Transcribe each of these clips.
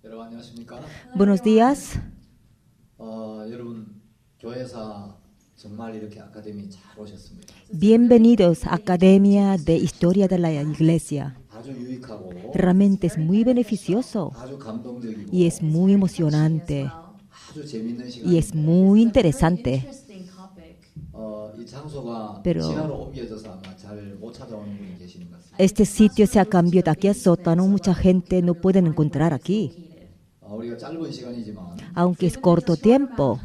여러분 안녕하십니까? Buenos días. 여러분 교회사 정말 이렇게 아카데미 잘 오셨습니다. Bienvenidos a Academia de Historia de la Iglesia. 아주 유익하고 Realmente es muy beneficioso 아주 감동적이고 y es muy emocionante 아주 재밌는 y es muy interesante. 이 장소가 Pero- 지하로 옮겨져서 아마 잘 못 찾아오는 분이 계시는 것 같습니다. Este sitio se ha cambiado de aquí a sótano. Mucha gente no puede encontrar aquí. 우리가 짧은 시간이지만 Aunque es corto tiempo,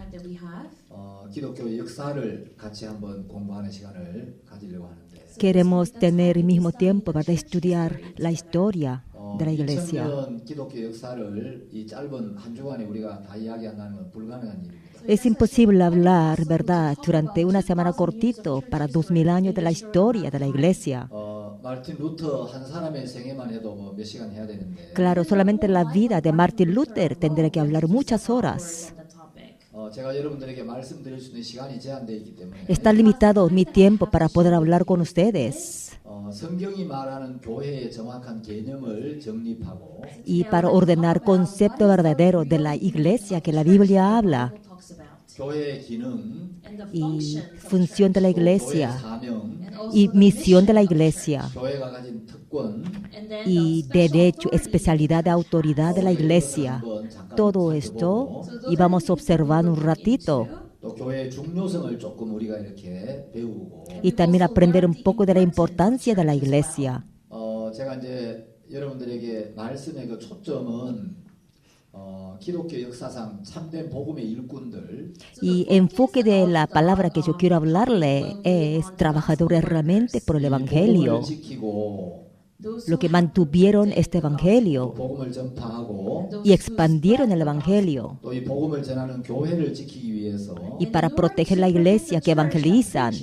기독교 역사를 같이 한번 공부하는 시간을 가지려고 하는데 queremos tener el mismo tiempo para estudiar la historia de la Iglesia. 2000년 기독교 역사를 이 짧은 한 주간에 우리가 다 이야기한다는 건 불가능한 일입니다. Es imposible hablar, ¿verdad?, durante una semana cortito para 2000 años de la historia de la Iglesia. 마르틴 루터 한 사람의 생애만 해도 뭐 몇 시간 해야 되는데 Claro, solamente la vida de Martin Luther tendré que hablar muchas horas. 제가 여러분들에게 말씀드릴 수 있는 시간이 제한되어 있기 때문에 Está limitado mi tiempo para poder hablar con ustedes 성경이 말하는 교회의 정확한 개념을 정립하고 y para ordenar concepto verdadero de la Iglesia que la Biblia habla 교회의 기능, y función de la 교회의 Iglesia 사명, y misión de la Iglesia 교회가 가진 특권, y derecho, especialidad de autoridad de la Iglesia. Todo esto y vamos observando un ratito 또 교회의 중요성을 조금 우리가 이렇게 배우고 y también aprender un poco de la importancia de la Iglesia. 제가 이제 여러분들에게 말씀의 그 초점은 기독교 역사상 참된 복음의 일꾼들 Y enfoque de la palabra que yo quiero hablarle es trabajadores realmente por el Evangelio, 복음을 지키고 lo que mantuvieron este Evangelio 복음을 전파하고 y expandieron el Evangelio. 또 이 복음을 전하는 교회를 지키기 위해서 Y para proteger la iglesia que evangelizan,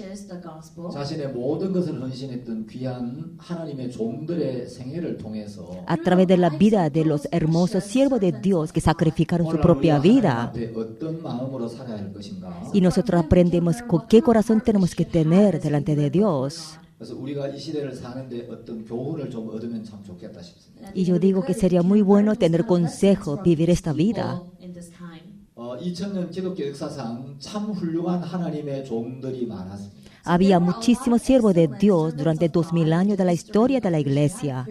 자신의 모든 것을 헌신했던 귀한 하나님의 종들의 생애를 통해서 a través de la vida de los hermosos siervos de Dios que sacrificaron su 오늘 propia 우리가 vida. 하나님 앞에 어떤 마음으로 살아야 할 것인가. Y nosotros aprendemos con qué corazón tenemos que tener delante de Dios. 그래서 우리가 이 시대를 사는데 어떤 교훈을 좀 얻으면 참 좋겠다 싶습니다. Y yo digo que sería muy bueno tener consejo, vivir esta vida. 2000년 기독교 역사상 참 훌륭한 하나님의 종들이 많았습니다. Había muchísimos siervos de Dios durante 2000 años de la historia de la iglesia.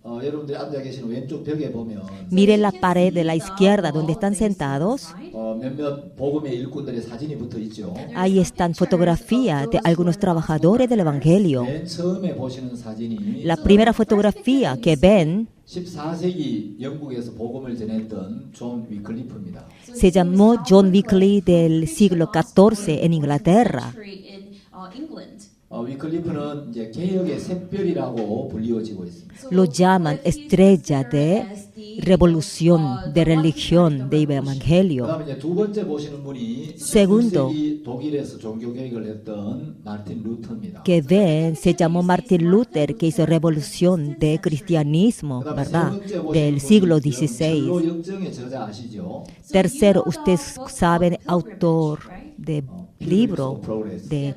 여러분들이 앉아 계시는 왼쪽 벽에 보면 Miren la pared de la izquierda donde están sentados. 몇몇 복음의 일꾼들의 사진이 붙어 있죠. Ahí están fotografías de algunos trabajadores del Evangelio. 맨 처음에 보시는 사진이 La primera fotografía que ven 14세기 영국에서 복음을 전했던 존 위클리프입니다. se llamó John Wycliffe del siglo XIV en Inglaterra. 위클리프는 이제 개혁의 샛별이라고 불리워지고 있습니다. Lo llaman estrella de revolución, de religión, de evangelio. 그다음에 이제 두 번째 보시는 분이 Segundo. 19세기 독일에서 종교 개혁을 했던 마르틴 루터입니다. Que ven, se llamó Martin Luther, que hizo revolución de cristianismo, 그다음에 ¿verdad? 세 번째 보시는 Del siglo 분이 XVI. 철로 역정의 저자 아시죠? Tercero, ustedes saben, autor de libro de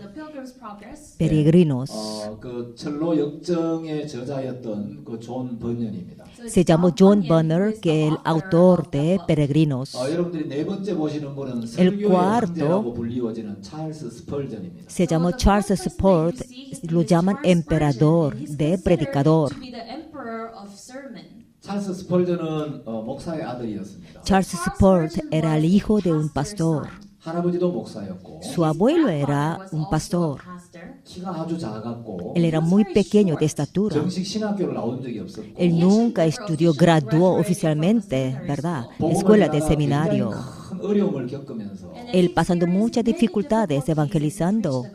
peregrinos. 그 철로 역정의 저자였던 그 존 번연입니다. Se llamó John Bunner, que es el autor de Peregrinos. 여러분들이 네 번째 보시는 분은 El 설교의 cuarto. 황제라고 불리워지는 찰스 스펄전입니다. Se llamó Charles Sport, lo llaman emperador de predicador. 찰스 스펄전은 목사의 아들이었습니다. Charles Sport era el hijo de un pastor. 할아버지도 목사였고 Su abuelo era un pastor. 키가 아주 작았고 Él era muy pequeño de estatura. 정식 신학교를 나온 적이 없었고 Él nunca estudió, graduó oficialmente, ¿verdad? Escuela de seminario. 큰 어려움을 겪으면서 Él pasando muchas dificultades evangelizando.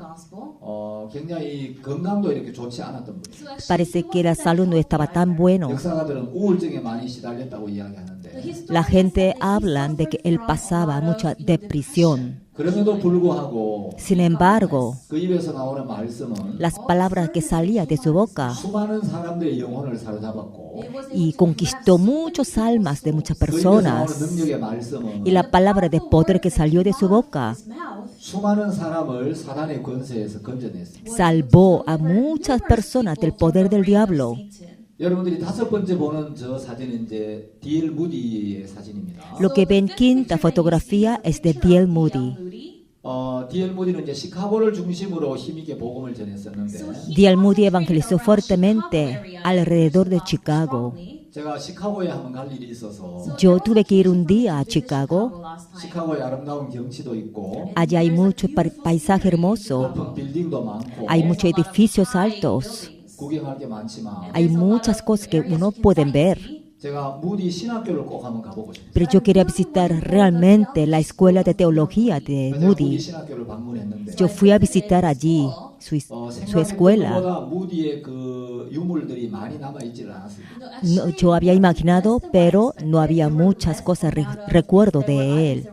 굉장히 건강도 이렇게 좋지 않았던 분이에요. Parece que la salud no estaba tan bueno. 역사가들은 우울증에 많이 시달렸다고 이야기하는데 La gente habla de que él pasaba mucha depresión. 그럼에도 불구하고 Sin embargo, 그 입에서 나오는 말씀은 las palabras que salían de su boca 수많은 사람들의 영혼을 사로잡았고 y conquistó muchas almas de muchas 그 입에서 나오는 personas. 능력의 말씀은 Y la palabra de poder que salió de su boca 수많은 사람을 사단의 권세에서 건져냈습니다. salvó a muchas personas del poder del diablo. 여러분들이 다섯 번째 보는 저 사진은 이제 D.L. 무디의 사진입니다. Lo que ven quinta fotografía es de D.L. Moody. D.L. 무디는 이제 시카고를 중심으로 힘있게 복음을 전했었는데 D.L. Moody evangelizó fuertemente alrededor de Chicago. 제가 시카고에 한번 갈 일이 있어서 Yo tuve que ir un día a Chicago. 시카고에 아름다운 경치도 있고 Allá hay mucho paisaje hermoso, 높은 빌딩도 많고 hay muchos edificios altos, 구경할 게 많지만 hay muchas cosas que uno puede ver. 제가 무디 신학교를 꼭 한번 가보고 싶어요. Pero yo quería visitar realmente la escuela de teología de 무디 Moody. 신학교를 방문했는데 Yo fui a visitar allí su escuela. 생각보다 무디의 그 유물들이 많이 남아 있지를 않았습니다. No, yo había imaginado, pero no había muchas cosas recuerdo de él.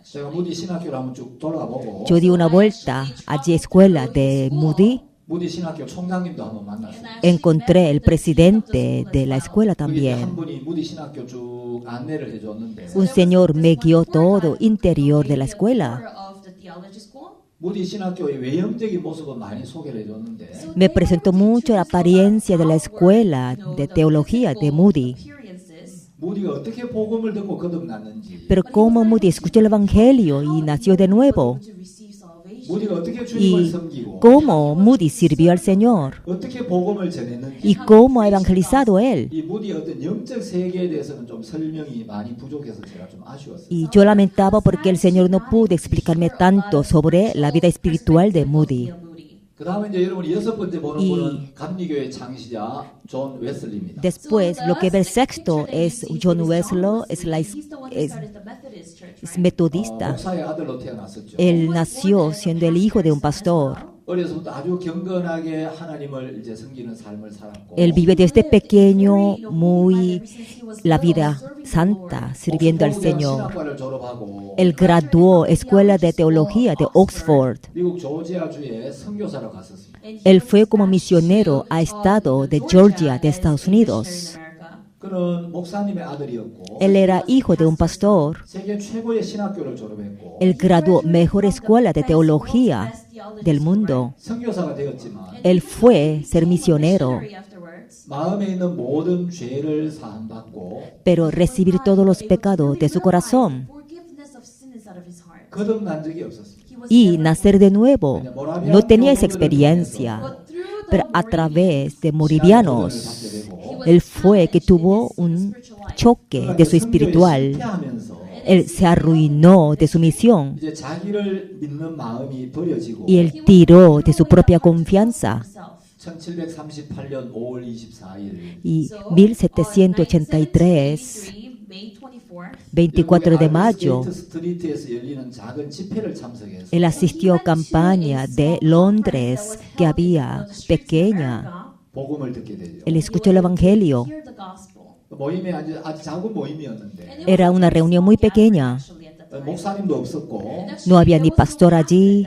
제가 무디 신학교를 한번 쭉 돌아보고 Yo di una vuelta allí escuela de Moody. 무디 신학교 총장님도 한번 만났어요. Encontré el presidente de la escuela 한 también. 분이 무디 신학교 쭉 안내를 해줬는데 Un señor me guió todo interior de la escuela. 무디 신학교의 외형적인 모습은 많이 소개를 해줬는데 Me presentó mucho la apariencia de la escuela de teología de Moody. 무디가 어떻게 복음을 듣고 거듭났는지 Pero cómo Moody escuchó el evangelio y nació de nuevo. 무디가 어떻게 주님을 Y 섬기고 cómo Moody sirvió al Señor. 어떻게 복음을 전했는지 Y cómo ha evangelizado él. 이 무디의 어떤 영적 세계에 대해서는 좀 설명이 많이 부족해서 제가 좀 아쉬웠어요. Y yo lamentaba porque el Señor no pudo explicarme tanto sobre la vida espiritual de Moody. 그 다음에 이제 여러분이 여섯 번째 보는 이- 분은 감리교의 창시자 존 웨슬리입니다. Después, lo que ve el sexto es John Wesley, es metodista. 목사의 아들로 태어났었죠. Él nació siendo el hijo de un pastor. 어려서부터 아주 경건하게 하나님을 이제 섬기는 삶을 살았고 Él vive desde pequeño muy la vida santa, sirviendo al Señor. 신학과를 졸업하고 Él graduó Escuela de Teología de Oxford. 미국 조지아주에 선교사로 갔었습니다. Él fue como misionero a estado de Georgia de Estados Unidos. 그는 목사님의 아들이었고 Él era hijo de un pastor. 세계 최고의 신학교를 졸업했고 Él graduó mejor escuela de teología del mundo. 선교사가 되었지만 Él fue ser misionero, 마음에 있는 모든 죄를 사함받고 pero recibir todos los pecados de su corazón 거듭난 적이 없었습니다. y nacer de nuevo. No tenía esa experiencia, pero a través de moravianos, él fue que tuvo un choque de su espiritual. Él se arruinó de su misión 이제 자기를 믿는 마음이 버려지고 y él tiró de su propia confianza. 1738년 5월 24일 Y 1783, 24 de mayo, 스트리트에서 열리는 작은 집회를 참석해서 él asistió a campaña de Londres que había pequeña. 복음을 듣게 되죠. Él escuchó el evangelio. 모임이 아주 작은 모임이었는데 Era una reunión muy pequeña. 목사님도 없었고 No había ni pastor allí.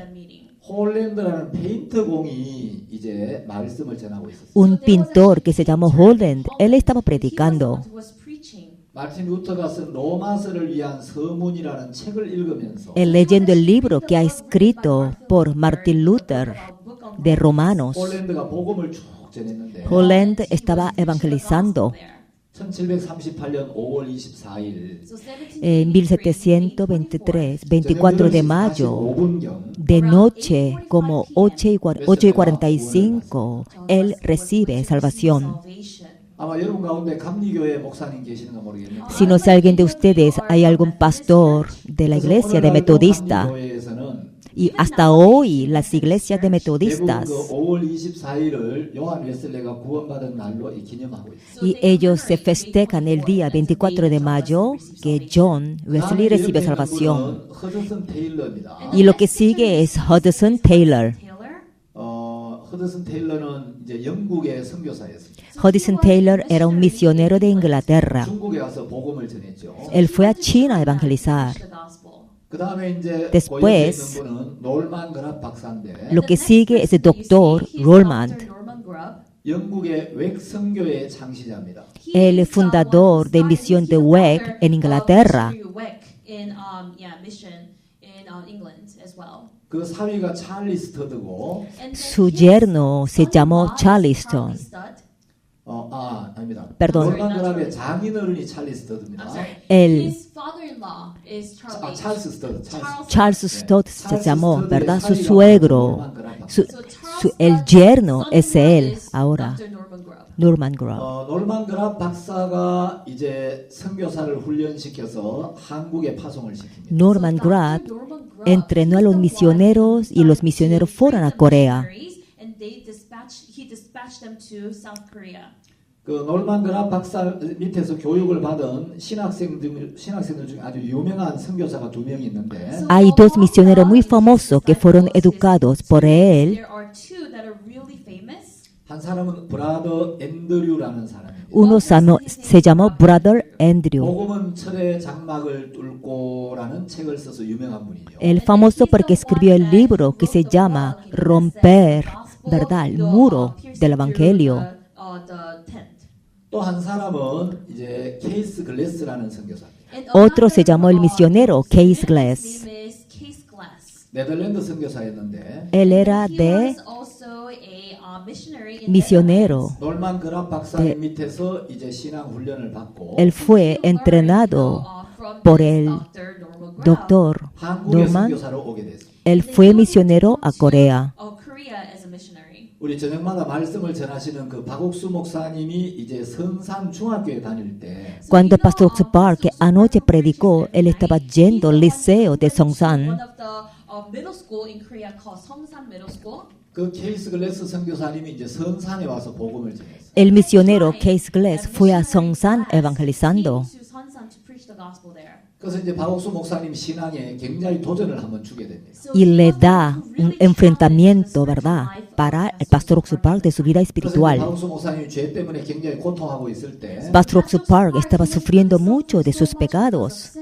홀랜드라는 페인터공이 이제 말씀을 전하고 있었어요. Un pintor que se llamó Holland, él estaba predicando. 마틴 루터가 쓴 로마서를 위한 서문이라는 책을 읽으면서 Él leyendo el libro que ha escrito por Martin Luther de Romanos. 홀랜드가 복음을 쭉 전했는데 Holland estaba evangelizando. 1738년 5월 24일 En 1723, 24 de mayo, 5분경 de noche, como 8:45, él recibe salvación. 아마 여러분 가운데 감리교회 목사님 계시는가 모르겠는데 Si no sé alguien de ustedes, hay algún pastor de la iglesia de metodista. 감리교회에서는 Y hasta hoy las iglesias de 대부분 metodistas, 그 5월 24일을 요한 웨슬레가 구원받은 날로 기념하고 있어요. y ellos se festejan el día 24 de mayo que John Wesley recibe salvación. 허드슨 테일러입니다. Y lo que sigue es Hudson Taylor. 허드슨 테일러는 이제 영국의 선교사였습니다. Hudson Taylor era un misionero de Inglaterra. 중국에 가서 복음을 전했죠. Él fue a China a evangelizar. 그 다음에 이제 Después, 보여져 있는 분은 놀만 그랍 박사인데 Lo que sigue es el doctor Rolland. 영국의 웩 선교의 창시자입니다. El fundador de misión de WEC en Inglaterra. 그 사위가 찰리 스터드고 Su yerno se llamó Charleston. 아닙니다. Perdón. 놀만 그랍의 장인어른이 찰리스 스터드입니다. El His father-in-law is Charlie. 찰스 스터드. Charles Stott se llamó, Stott ¿verdad? de Su Charlie suegro, Norman Grab. el yerno es él ahora, Dr. Norman Grubb. Norman Grubb. 놀만 그랍 박사가 이제 선교사를 훈련시켜서 한국에 파송을 시킵니다. Norman Grubb Norman Grubb entrenó a los misioneros y los misioneros fueron a Corea. and he dispatched them to South Korea. 그 놀만 그랍 박사 밑에서 교육을 받은 신학생들 중에 아주 유명한 선교사가 2명이 있는데 Hay dos misioneros muy famosos que fueron educados por él. There are two that are really famous. 한 사람은 브라더 앤드류라는 사람입니다. Uno se llamó Brother Andrew. 복음은 철의 장막을 뚫고라는 책을 써서 유명한 분이죠. El famoso porque escribió el libro que se llama Romper, ¿verdad? El muro del Evangelio. The tent. 또 한 사람은 이제 케이스 글래스라는 선교사입니다. Otro se llamó el misionero Case Glass. His name is Case Glass. 네덜란드 선교사였는데 Él era He de was also a missionary in misionero. 놀만 그랍 박사님 밑에서 이제 신앙 훈련을 받고 Él fue entrenado por el doctor 한국의 Norman. 선교사로 오게 됐습니다. Él fue misionero a Corea. Korea as a missionary. 우리 저녁마다 말씀을 전하시는 그 박옥수 목사님이 이제 성산 중학교에 다닐 때 Cuando el pastor Park anoche predicó, él estaba yendo al liceo de One Songsan. of the middle school in Korea called Songsan Middle School. 그 케이스 글래스 선교사님이 이제 성산에 와서 복음을 전했어요. El misionero Case Glass fue a Songsan evangelizando. To Songsan to preach the gospel there. 그래서 이제 박옥수 목사님 신앙에 굉장히 도전을 한번 주게 됩니다. Y le da un enfrentamiento, ¿verdad? Para el pastor Park de su vida 그래서 이제 espiritual. 박옥수 목사님이 죄 때문에 굉장히 고통하고 있을 때 Pastor Park estaba sufriendo mucho de sus pecados.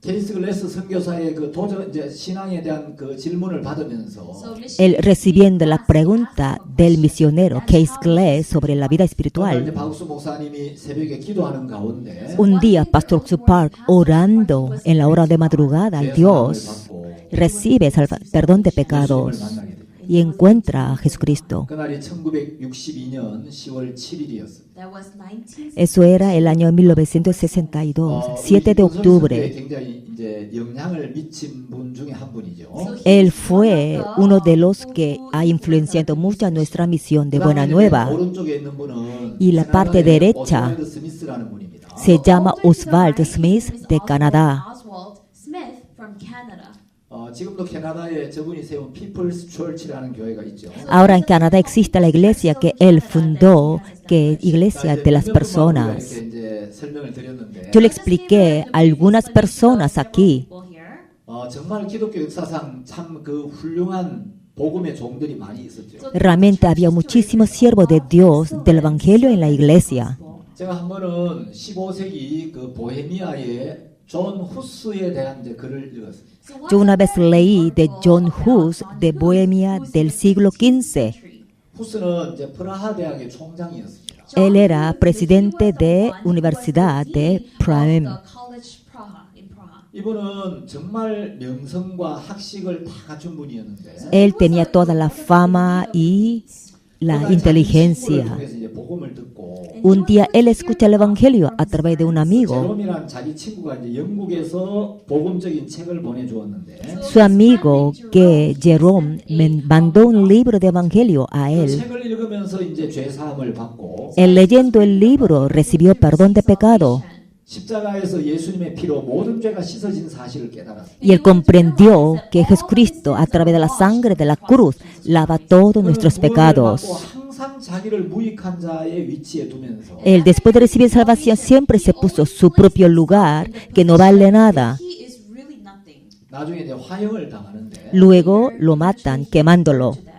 케이스 글래스 선교사의 그 도전 이제 신앙에 대한 그 질문을 받으면서 Él recibiendo la pregunta del misionero Case Glass sobre la vida 이제 espiritual. 박옥수 목사님이 새벽에 기도하는 가운데 Un día, Pastor Park, orando en la hora de madrugada al Dios, recibe perdón de pecados y encuentra a Jesucristo. 그날이 1962년 10월 7일이었습니다. That was 19. Eso era el año 1962, 7 de octubre. 굉장히 이제 영향을 미친 분 중에 한 분이죠. Él fue uno de los que ha influenciado mucho a nuestra misión de Buena Nueva. 오른쪽에 있는 분은 Y la parte derecha 오스왈드 스미스라는 분입니다. se llama Oswald Smith de Canadá. Oswald Smith from Canada. 지금도 캐나다에 저분이 세운 People's Church라는 교회가 있죠. Ahora en Canadá existe la iglesia que él fundó, que es Iglesia de las Personas. 이렇게 이제 설명을 드렸는데 Yo le expliqué a algunas personas aquí. People here. 정말 기독교 역사상 참 그 훌륭한 복음의 종들이 많이 있었죠. Realmente había muchísimos siervos de Dios del Evangelio en la iglesia. 제가 한 번은 15세기 그 보헤미아의 존 후스에 대한 이제 글을 읽었습니다. Yo una vez leí de John Hus de Bohemia del siglo XV. 후스는 이제 프라하 대학의 총장이었습니다. Él era presidente de Universidad de Prague. College Praha in Praha. 이분은 정말 명성과 학식을 다 갖춘 분이었는데 Él tenía toda la fama y la inteligencia. 통해서 이제 복음을 듣고 Un día él escucha el Evangelio a través de un amigo. 제롬이라는 자기 친구가 이제 영국에서 복음적인 책을 보내주었는데 Su amigo que Jerome me mandó un libro de Evangelio a 그 él. 책을 읽으면서 이제 죄 사함을 받고 Él leyendo el libro recibió perdón de pecado 십자가에서 예수님의 피로 모든 죄가 씻어진 사실을 깨달았습니다. y él comprendió que Jesucristo a través de la sangre de la cruz lava todos nuestros pecados. 항상 자기를 무익한 자의 위치에 두면서 Él después de recibir salvación siempre se puso su propio lugar que no vale nada. He is really nothing. 나중에 이제 화형을 당하는데 Luego lo matan quemándolo. To death.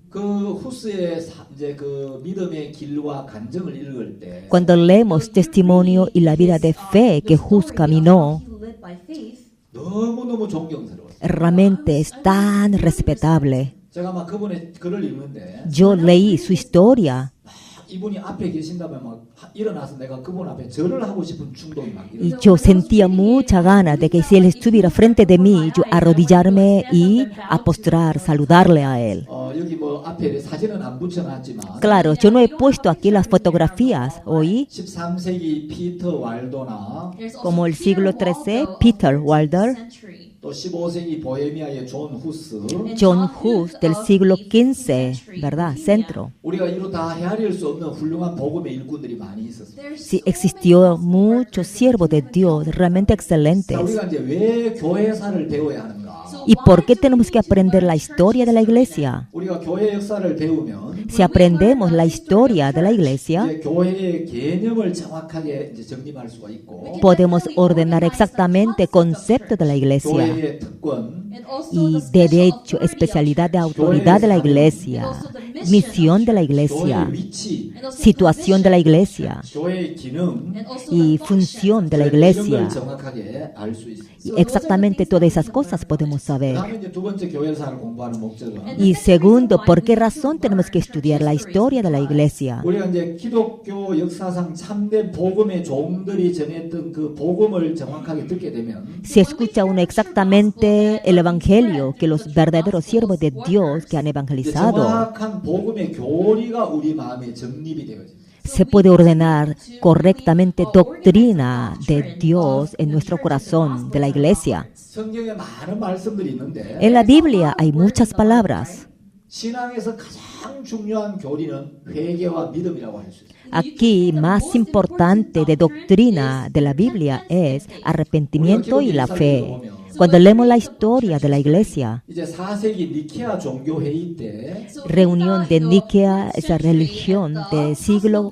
그 후스의 이제 그 믿음의 길과 간증을 읽을 때 Cuando leemos testimonio y la vida de fe que Hus caminó, He lived by faith. 너무너무 존경스러웠어요. realmente es tan respetable. 제가 막 그분의 글을 읽는데 Yo leí su historia 이분이 앞에 계신다면 막 일어나서 내가 그분 앞에 절을 하고 싶은 충동이 막 Y yo sentía mucha gana de que si él estuviera frente de mí, yo arrodillarme y apostrar, saludarle a él. 여기 뭐 앞에 사진은 안 붙여놨지만 Claro, yo no he puesto aquí las fotografías hoy, 13세기 피터 왈도나 como el siglo XIII, Peter Wilder, 또 15세기 보헤미아의 존 후스 John Hus del siglo XV, ¿verdad? Centro. 우리가 이루 다 헤아릴 수 없는 훌륭한 복음의 일꾼들이 많이 있었어요. Sí, existió mucho siervo de Dios, realmente 자, excelentes. 우리가 이제 왜 교회사를 배워야 하는가? ¿Y por qué tenemos que aprender la historia de la iglesia? 우리가 교회 역사를 배우면 Si aprendemos la historia de la iglesia, 이제 교회의 개념을 정확하게 이제 정립할 수가 있고 podemos ordenar exactamente el concepto de la iglesia 교회의 특권, y derecho, especialidad de autoridad de la iglesia, misión de la iglesia, 교회의 위치, situación de la iglesia 교회의 기능, y función de la 이런 걸 iglesia. 정확하게 알 수 있어요. Y exactamente todas esas cosas podemos saber. 그다음에 이제 두 번째 교회사를 공부하는 목적은 Y segundo, ¿por qué razón tenemos que estudiar la historia de la iglesia? 우리가 이제 기독교 역사상 참된 복음의 종들이 전했던 그 복음을 정확하게 듣게 되면 Si escucha uno exactamente el evangelio que los verdaderos siervos de Dios que han 이제 evangelizado, 정확한 복음의 교리가 우리 마음에 정립이 되어집니다. se puede ordenar correctamente doctrina de Dios en nuestro corazón, de la iglesia. 성경에 많은 말씀들이 있는데 En la Biblia hay muchas palabras. 신앙에서 가장 중요한 교리는 회개와 믿음이라고 할 수 있어요. Aquí, más importante de doctrina de la Biblia es arrepentimiento y la fe. Cuando leemos la historia de la iglesia, 이제 4세기 니케아 종교 회의 때 reunión de Nikea, esa religión del siglo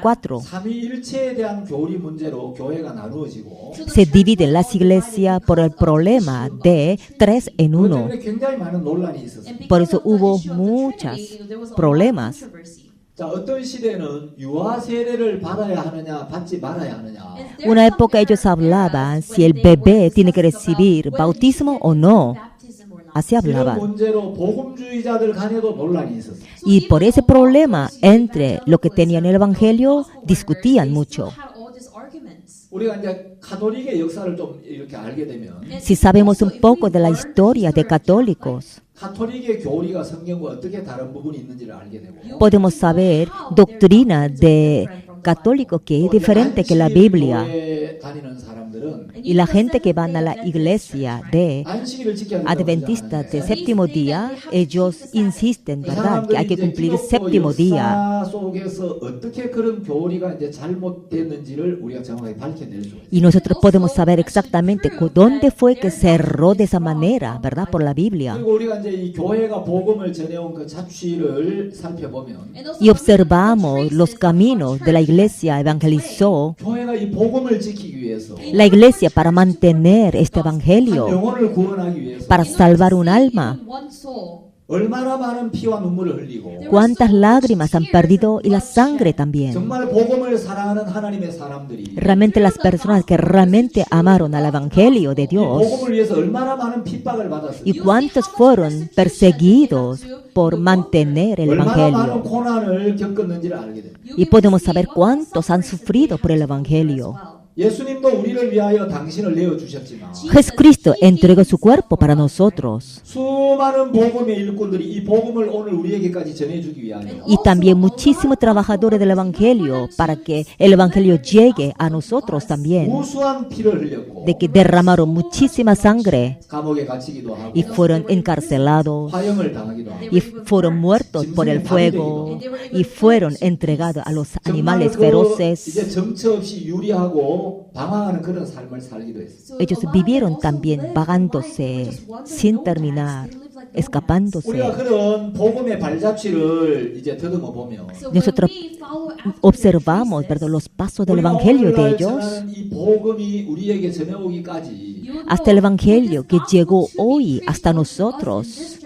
IV, 삼위일체에 대한 교리 문제로 교회가 나누어지고 se dividen las iglesias por el problema de 3 en 그것 1. 때문에 굉장히 많은 논란이 있었어요. Por eso hubo muchos problemas. 자, 어떤 시대는 유아 세례를 받아야 하느냐, 받지 말아야 하느냐. Una época ellos hablaban si el bebé tiene que recibir bautismo o no. Así 이런 hablaban. 문제로 복음주의자들 간에도 논란이 있었어요. Y por ese problema, entre lo que tenían el evangelio, discutían mucho. 우리가 이제 가톨릭의 역사를 좀 이렇게 알게 되면 Si sabemos un poco de la historia de católicos, 가톨릭의 교리가 성경과 어떻게 다른 부분이 있는지를 알게 되고 podemos saber doctrina de católico que es diferente que la Biblia. 교회 다니는 사람들은 Y la gente que van a la iglesia de 안식일을 지켜야 된다고 adventistas de 주장하는데 séptimo día, ellos insisten, 그 ¿verdad?, que hay que 사람들이 이제 cumplir 기독교 séptimo día. 역사 속에서 어떻게 그런 교리가 이제 잘못됐는지를 우리가 정확하게 밝혀낼 수 있어요. Y nosotros podemos saber exactamente dónde fue que cerró de esa manera, ¿verdad?, por la Biblia. 그리고 우리가 이제 이 교회가 복음을 전해온 그 자취를 살펴보면 Y observamos los caminos de la iglesia evangelizó. 교회가 이 복음을 지키기 위해서 La iglesia para mantener este 한 evangelio, 영혼을 구원하기 위해서 para salvar un alma. 얼마나 많은 피와 눈물을 흘리고 Cuántas lágrimas han perdido y la sangre también. 정말 복음을 사랑하는 하나님의 사람들이 Realmente las personas que realmente amaron al evangelio de 이 Dios. 복음을 위해서 얼마나 많은 핍박을 받았어요. Y cuántos fueron perseguidos por mantener el 얼마나 많은 evangelio. 고난을 겪었는지를 알게 됩니다. Y podemos saber cuántos han sufrido por el evangelio. 예수님도 우리를 위하여 당신을 내어 주셨지만 Jesucristo entregó su cuerpo para nosotros. 수많은 복음의 일꾼들이 이 복음을 오늘 우리에게까지 전해주기 위하여 Y también muchísimos trabajadores del evangelio para que el evangelio llegue a nosotros también. 무수한 피를 흘렸고 De que derramaron muchísima sangre 감옥에 갇히기도 하고 y fueron encarcelados 화형을 당하기도 하고 y fueron muertos por el fuego y fueron entregados a los animales 정말 feroces. 이제 정처 없이 유리하고 방황하는 그런 삶을 살기도 했어요. Ellos vivieron también vagándose sin terminar, escapándose. 우리가 그런 복음의 발자취를 이제 더듬어 보면 Nosotros observamos, ¿verdad?, los pasos del evangelio de ellos 이 복음이 우리에게 전해오기까지 hasta el evangelio que llegó hoy hasta nosotros.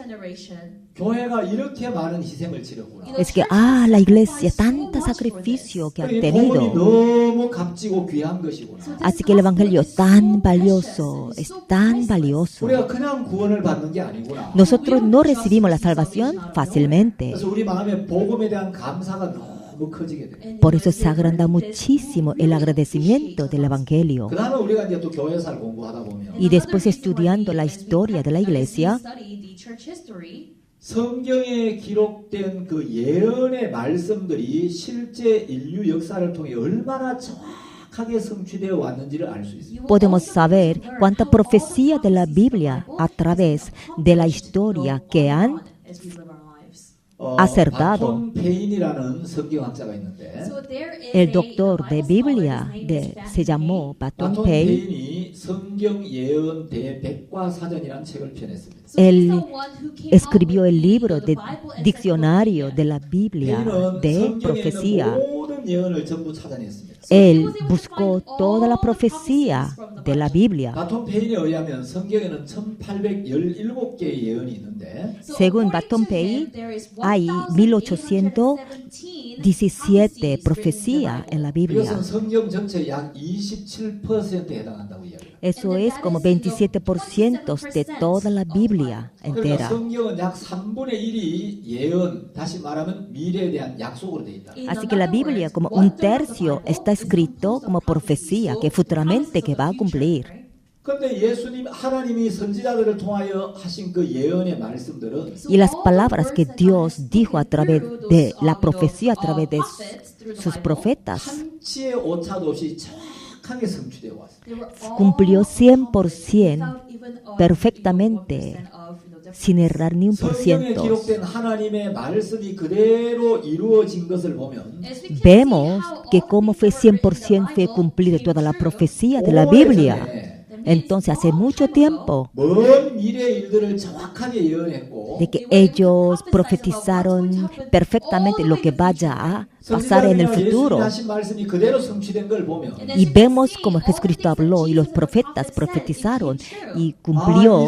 교회가 이렇게 많은 희생을 치렀구나. Es que, la iglesia, tanto sacrificio que han 이 복음이 tenido. 너무 값지고 귀한 것이구나. Así que el evangelio es tan valioso, es tan valioso. 우리가 그냥 구원을 받는 게 아니구나. Nosotros no recibimos la salvación fácilmente. 그래서 우리 마음에 복음에 대한 감사가 너무 전부 커지게 돼요. Por eso se agranda muchísimo el agradecimiento del Evangelio. 그 다음에 우리가 이제 또 교회사를 공부하다 보면 Y después estudiando la historia de la iglesia, 성경에 기록된 그 예언의 말씀들이 실제 인류 역사를 통해 얼마나 정확하게 성취되어 왔는지를 알 수 있어요. podemos saber cuánta profecía de la Biblia a través de la historia que han acertado. 바톤 페인이라는 성경학자가 있는데 El doctor de Biblia se llamó Baton 바톤 Pei. 페인이 성경 예언 대백과사전이라는 책을 펴냈습니다. Él escribió el libro de diccionario de la Biblia de 성경에 profecía. 있는 모든 예언을 전부 찾아냈습니다. Él buscó toda la profecía de la Biblia. 바톤 페인에 의하면 성경에는 1817개의 예언이 있는데 Según Baton Pei, hay 1817 profecías en la Biblia. 이것은 성경 전체 약 27%에 해당한다고 이야기해요. Eso es como 27% de toda la Biblia 그러니까 entera. 성경은 약 3분의 1이 예언, 다시 말하면 미래에 대한 약속으로 되어 있다. Así que la Biblia, como un tercio, está escrito como profecía que futuramente que va a cumplir. 그런데 예수님, 하나님이 선지자들을 통하여 하신 그 예언의 말씀들은 Y las palabras que Dios dijo a través de la profecía, a través de sus profetas, 한치의 오차도 없이 정확하게 성취되어 왔어요. cumplió 100% perfectamente, sin errar ni un por 성경에 ciento. 기록된 하나님의 말씀이 그대로 이루어진 것을 보면 Vemos que como fue 100% fue cumplida toda la profecía de la Biblia. Entonces, hace mucho tiempo, 먼 미래의 일들을 정확하게 예언했고 de que ellos profetizaron perfectamente lo que vaya a pasar en el futuro. 예수님이 하신 말씀이 그대로 성취된 걸 보면 Y vemos como Jesucristo habló y los profetas profetizaron y cumplió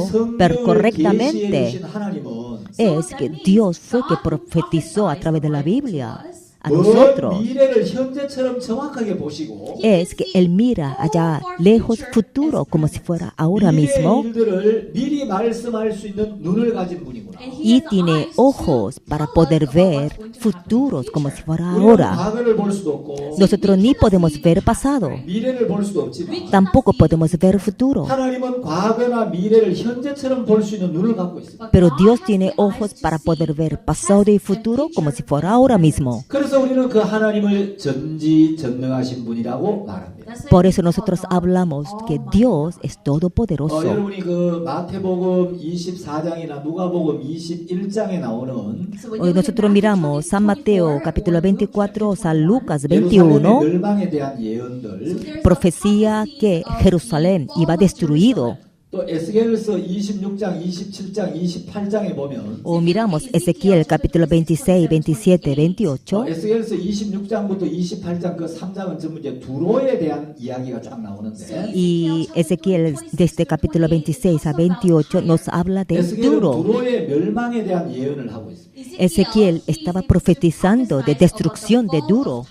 correctamente. 주신 하나님은 Es que Dios fue que profetizó a través de la Biblia a 먼 nosotros. 미래를 현재처럼 정확하게 보시고 Es que Él mira allá lejos futuro como si fuera ahora 미래의 mismo 일들을 미리 말씀할 수 있는 눈을 가진 분이구나. y tiene ojos para poder ver futuros como si fuera 우리는 ahora. 과거를 볼 수도 없고 Nosotros ni podemos ver pasado, 미래를 볼 수도 없지만 tampoco podemos ver futuro. 하나님은 과거나 미래를 현재처럼 볼 수 있는 눈을 갖고 있습니다. Pero Dios tiene ojos para poder ver pasado y futuro como si fuera ahora mismo. 그래서 우리는 그 하나님을 전지전능하신 분이라고 말합니다. Por eso nosotros hablamos que Dios es todopoderoso. 여러분이 그 마태복음 24장이나 누가복음 21장에 나오는 Hoy nosotros miramos San Mateo capítulo 24 o San Lucas 예루살렘의 21, 멸망에 대한 예언들, profecía que Jerusalén iba destruido. 또 에스겔서 26장, 27장, 28장에 보면 O miramos Ezequiel capítulo 26, 27, 28. 에스겔서 26장부터 28장 그 3장은 전부 이제 두로에 대한 이야기가 쫙 나오는데 Y Ezequiel desde capítulo 26 a 28 nos habla de 에스겔은 Duro. 두로의 멸망에 대한 예언을 하고 있습니다. Ezequiel estaba profetizando de destrucción de Duro.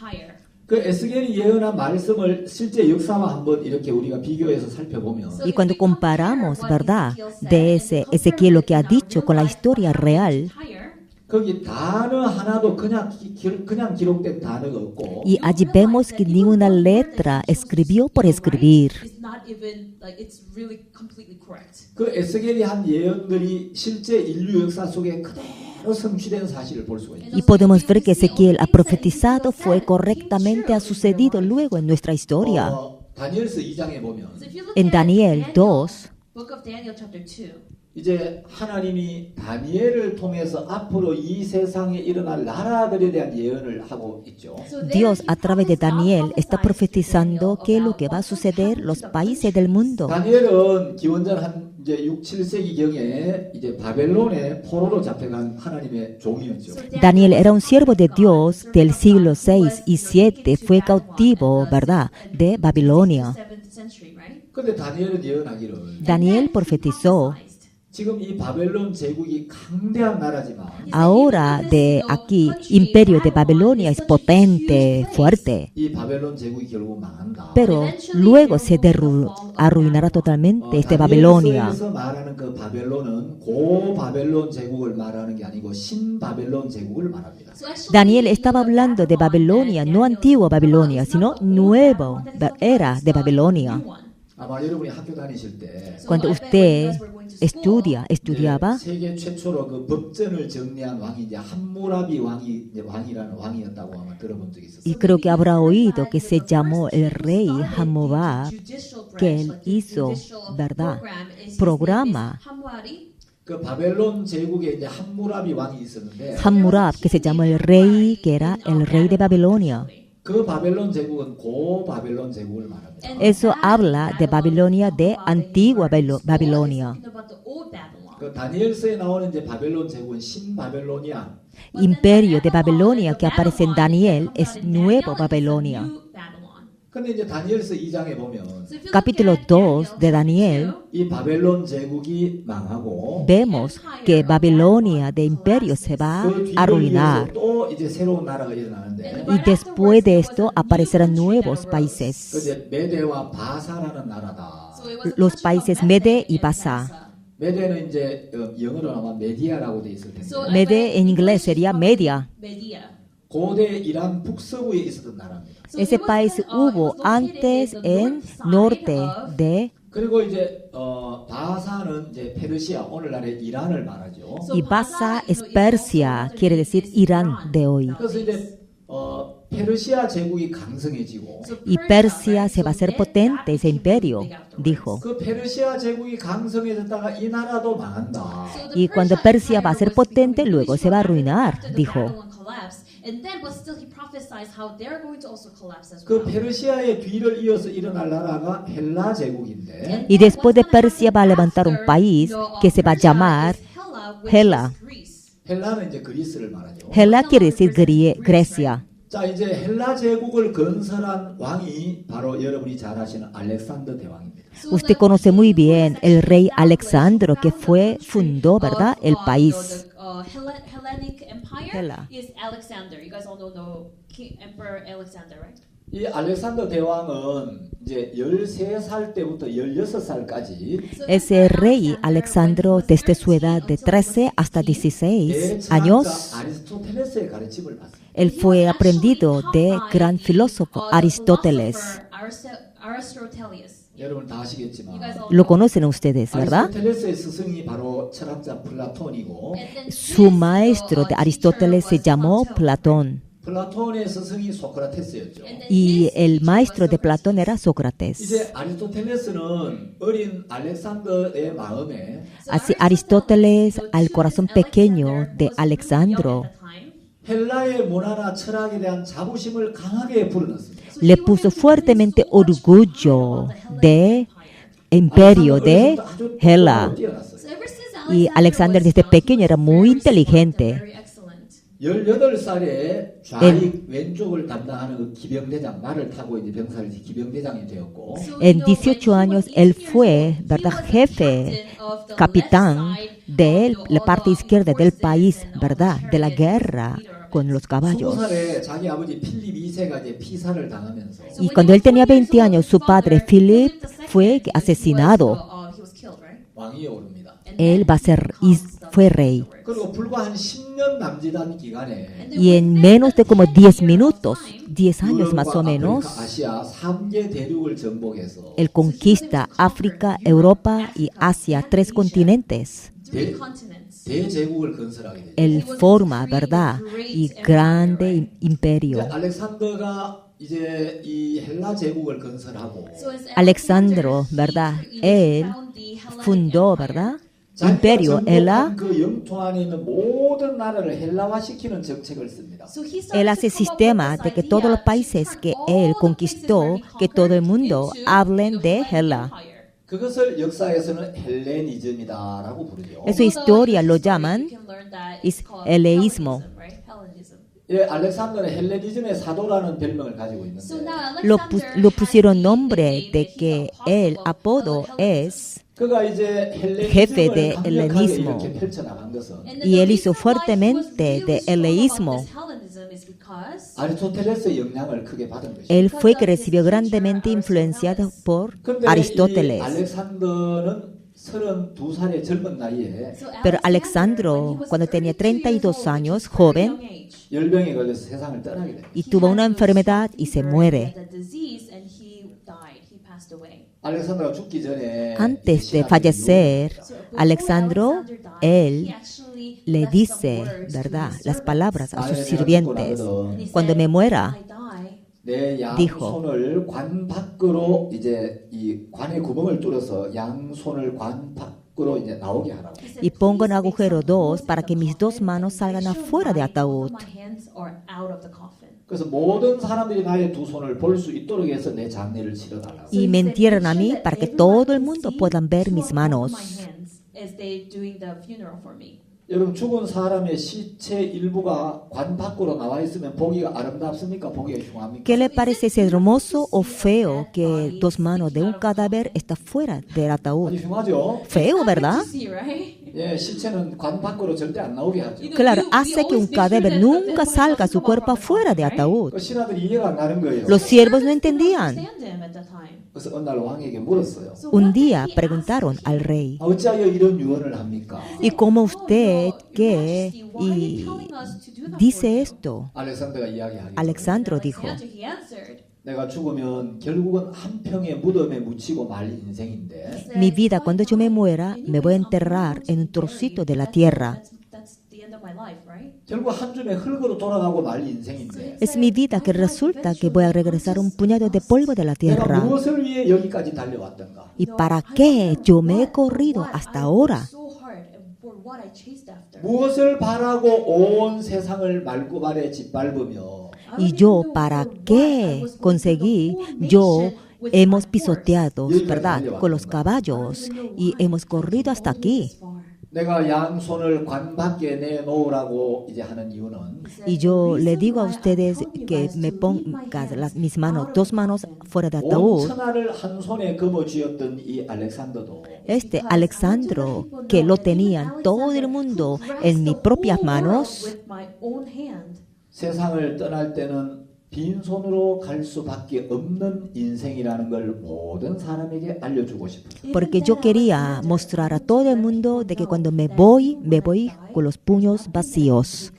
그 에스겔이 예언한 말씀을 실제 역사와 한번 이렇게 우리가 비교해서 살펴보면 Y cuando comparamos, ¿verdad?, de ese Ezequiel lo que ha dicho con la historia real, 거기 단어 하나도 그냥 기록된 단어가 없고 y allí vemos que ninguna letra escribió por escribir. 그 에스겔이 한 예언들이 실제 인류 역사 속에 그대로 성취된 사실을 볼 수가 있습니다. Y podemos ver que Ezequiel ha profetizado, fue correctamente, ha sucedido luego en nuestra historia. 다니엘서 2장에 보면 En Daniel 2, Book of Daniel chapter 2. 이제 하나님이 다니엘을 통해서 앞으로 이 세상에 일어날 나라들에 대한 예언을 하고 있죠. Dios a través de Daniel está profetizando qué es lo que va a suceder los países del mundo. 다니엘은 기원전 한 이제 6, 7세기 경에 이제 바벨론의 포로로 잡혀간 하나님의 종이었죠. Daniel era un siervo de Dios del siglo 6 y 7, fue cautivo, ¿verdad?, de Babilonia. 근데 다니엘은 예언하기를 Daniel profetizó 지금 이 바벨론 제국이 강대한 나라지만 Ahora de aquí, imperio de Babilonia es potente, fuerte, 이 바벨론 제국이 결국 망한다. pero luego se arruinará totalmente este Babilonia. 다니엘서에서 말하는 그 바벨론은 고 바벨론 제국을 말하는 게 아니고 신 바벨론 제국을 말합니다. Daniel estaba hablando de Babilonia, no antigua Babilonia, sino nueva era de Babilonia. 아마 여러분이 학교 다니실 때 Cuando usted estudiaba, 세계 최초로 그 법전을 정리한 왕이 이제 함무라비 왕이라는 왕이었다고 아마 들어본 적이 있었어요. y creo que habrá oído que se llamó el rey Hammurabi, que él hizo, ¿verdad? Programa 그 바벨론 제국에 이제 함무라비 왕이 있었는데 Hammurabi, que se llamó el rey, que era el rey de Babilonia. 그 바벨론 제국은 고 바벨론 제국을 말합니다. Eso habla de Babilonia, de antigua Babilonia. 그 다니엘서에 나오는 이제 바벨론 제국은 신 바벨론이야. Imperio de Babilonia que aparece en Daniel es nuevo Babilonia. 근데 이제 다니엘서 2장에 보면 Capítulo 2 de Daniel 이 바벨론 제국이 망하고 vemos que Babilonia de imperio se va 그 a 뒤를 이어서 arruinar 또 이제 새로운 나라가 일어나는데 y después de esto aparecerán nuevos 그 países, 이제 메데와 바사라는 나라다. los países Mede y Basa. 메데는 이제 영어로 아마 메디아라고 돼 있을 텐데 Mede en inglés sería Media. 고대 이란 북서부에 있었던 나라입니다. Ese país hubo antes en norte de 그리고 이제 바사는 이제 페르시아 오늘날의 이란을 말하죠. y Basa es Persia, quiere decir Irán de hoy. 그래서 이제 페르시아 제국이 강성해지고 Y Persia se va a hacer potente ese imperio, dijo. 그 페르시아 제국이 강성해졌다가 이 나라도 망한다. Y cuando Persia va a ser potente, luego se va a arruinar, dijo. 그 페르시아의 뒤를 이어서 일어날 나라가 헬라 제국인데 Y después de Persia va a levantar un país que se va a llamar Hela. 헬라는 이제 그리스를 말하죠. Hela quiere decir Grecia. 자 이제 헬라 제국을 건설한 왕이 바로 여러분이 잘 아시는 알렉산더 대왕입니다. Usted conoce muy bien el rey Alexandro que fundó, ¿verdad?, el país. Hela. 이 알렉산더 대왕은 이제 13살 때부터 16살까지 Ese rey Alexandro, desde su edad de 13 hasta 16 años, 아리스토텔레스의 가르침을 받습니다. él fue aprendido de gran filósofo Aristóteles. 여러분 다 아시겠지만 Lo conocen ustedes, ¿verdad? 아리스토텔레스의 스승이 바로 철학자 플라톤이고 Su maestro de Aristóteles se llamó Platón 플라톤의 스승이 소크라테스였죠. y el maestro de Platón era Sócrates. 이제 아리스토텔레스는 어린 알렉산더의 마음에 Así Aristóteles, al corazón pequeño de Alexandro, 헬라의 문화나 철학에 대한 자부심을 강하게 불어넣습니다. le puso fuertemente orgullo de imperio de Hela. Y Alexander desde pequeño era muy inteligente. 18살에 좌익 왼쪽을 담당하는 그 기병대장 말을 타고 이제 병사를 기병대장이 되었고 En 18 años él fue, ¿verdad?, jefe, capitán de la parte izquierda del país, ¿verdad?, de la guerra con los caballos. 20살에 자기 아버지 필립 2세가 이제 피살을 당하면서 Y cuando él tenía 20 años, su padre Philip fue asesinado. 왕위에 오릅니다. Él fue rey. 그리고 불과 한 10년 남짓한 기간에 Y en menos de como 10 minutos, 10 años más o menos, 아시아 3개 대륙을 정복해서 él conquista África, Europa y Asia, 3 continentes. 대제국을 건설하게 됩니다. Él forma, ¿verdad?, y grande imperio. 알렉산더가 이제 이 헬라 제국을 건설하고 Alexandro, ¿verdad?, él fundó, ¿verdad?, imperio Hela. 그 영토 안에 있는 모든 나라를 헬라화시키는 정책을 씁니다. Él hace sistema de que todos los países que él conquistó, que todo el mundo hablen de Hela. 그것을 역사에서는 헬레니즘이다라고 부르죠. Eso historia lo llaman heleísmo. 예, 알렉산더는 헬레니즘의 사도라는 별명을 가지고 있는데 Lo pusieron nombre de que el apodo es 그가 이제 jefe de 헬레니즘을 강력하게 helenismo. 이렇게 펼쳐나간 것은 Y él hizo fuertemente de heleísmo. 아리스토텔레스의 영향을 크게 받은 것이죠. Él fue que recibió grandemente influenciado por 그런데 이 Aristóteles. 알렉산더는 32살의 젊은 나이에 Pero Alexandro, cuando tenía 32 años, joven, 열병에 걸려서 세상을 떠나게 됩니다. y tuvo una enfermedad y se muere. 알렉산더가 죽기 전에 Antes de fallecer, Alexandro, él le dice, ¿verdad?, las palabras a sus sirvientes. Cuando me muera, 내 양손을 관 밖으로 이제 이 관의 구멍을 뚫어서 양손을 관 밖으로 이제 나오게 하라고. y pongo en agujero 2 para que mis 2 manos salgan afuera de ataúd. 그래서 모든 사람들이 나의 두 손을 볼 수 있도록 해서 내 장례를 치러달라고. Y me entierran a mí para que todo el mundo pueda ver mis manos. 여러분 죽은 사람의 시체 일부가 관 밖으로 나와 있으면 보기가 아름답습니까? 보기가 흉합니까? ¿Qué le parece? ¿Es hermoso o feo que 2 manos de un cadáver está fuera del ataúd? 아주 흉하죠? Feo, ¿verdad? 예, 시체는 관 밖으로 절대 안 나오게 하죠. Claro, hace que un cadáver nunca salga su cuerpo afuera de ataúd. 그 신하들이 이해가 안 가는 거예요. Los siervos no entendían. 그래서 어느 날 왕에게 물었어요. Un día preguntaron al rey, 어찌하여 이런 유언을 합니까? ¿y cómo usted qué y dice esto? 알렉산더가 이야기하기. Alexandro dijo, 내가 죽으면 결국은 한 평의 무덤에 묻히고 말 인생인데 mi vida cuando yo me muera me voy a enterrar en un trocito de la tierra. 결국 한 줌의 흙으로 돌아가고 말 인생인데 Es mi vida que resulta que voy a regresar un puñado de polvo de la 내가 tierra. 무엇을 위해 여기까지 달려왔던가? ¿Y para qué yo me he corrido hasta ahora? 무엇을 바라고 온 세상을 말구발에 짓밟으며 Y yo, ¿para qué conseguí? Yo hemos pisoteado, ¿verdad?, con los caballos y hemos corrido hasta aquí. 내가 양손을 관 밖에 내놓으라고 이제 하는 이유는 Y yo le digo a ustedes que me pongan mis manos, 2 manos fuera de 온 ataúd. 천하를 한 손에 거머 쥐었던 이 알렉산더도 Este Alexandro, que lo tenían todo el mundo en mis propias manos, 세상을 떠날 때는 빈손으로 갈 수밖에 없는 인생이라는 걸 모든 사람에게 알려주고 싶어요. porque yo quería mostrar a todo el mundo de que cuando me voy con los puños vacíos.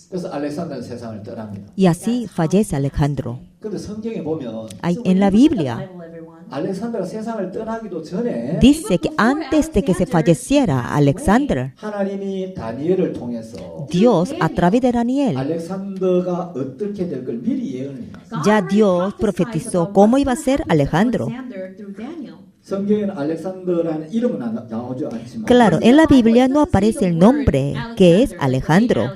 그래서 알렉산더는 세상을 떠납니다. Y así fallece Alejandro. 근데 성경에 보면 En la Biblia 알렉산더가 세상을 떠나기도 전에 dice que antes de que se falleciera Alexander, 하나님이 다니엘을 통해서 Dios, a través de Daniel, 알렉산더가 어떻게 될 걸 미리 예언을 해요. ya Dios profetizó cómo iba a ser Alejandro. 성경에는 알렉산더라는 이름은 나오지 않지만 Claro, en la Biblia no aparece el nombre, que es Alejandro.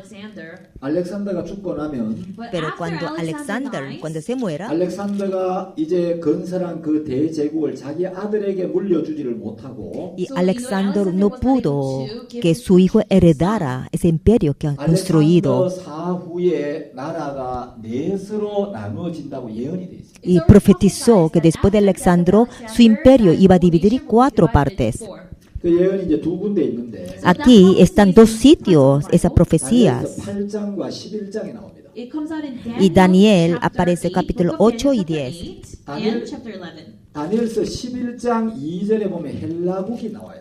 알렉산더가 죽고 나면 Pero cuando se muera, 알렉산더가 이제 건설한 그 대제국을 자기 아들에게 물려주지를 못하고 y Alexander no pudo que su hijo heredara ese imperio que han 알렉산더 construido. 사후에 나라가 넷으로 나누어진다고 예언이 돼 있어요. Y profetizó que después de Alexandro su imperio iba a dividir en 4 partes. 그 예언이 이제 2군데 있는데 Aquí están 2 sitios, esas 다니엘서 profecías. 8장과 11장에 나옵니다. Y Daniel aparece capítulo 8 y 10. 다니엘서 11장 2절에 보면 헬라국이 나와요.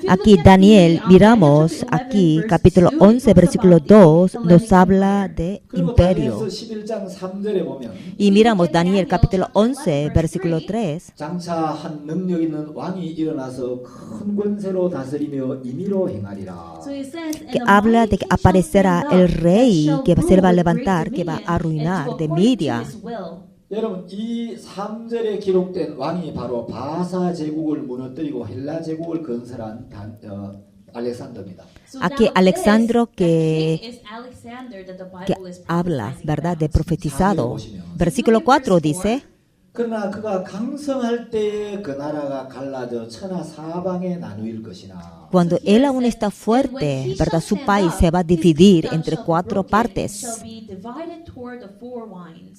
Aquí Daniel, miramos aquí capítulo 11 versículo 2, nos habla de 그리고 imperio. 다니엘서 11장 3절에 보면 Y miramos Daniel capítulo 11 versículo 3, 장차 한 능력 있는 왕이 일어나서 큰 권세로 다스리며 임의로 행하리라. que habla de que aparecerá el rey que se va a levantar, que va a arruinar de Media. 여러분 이 3절에 기록된 왕이 바로 바사 제국을 무너뜨리고 헬라 제국을 건설한 알렉산더입니다. Aquí Alexandro que habla, ¿verdad?, de profetizado. Versículo 4 dice, 그러나 그가 강성할 때에 그 나라가 갈라져 천하 사방에 나누일 것이나 cuando él aún está fuerte, ¿verdad?, su país se va a dividir entre 4 partes.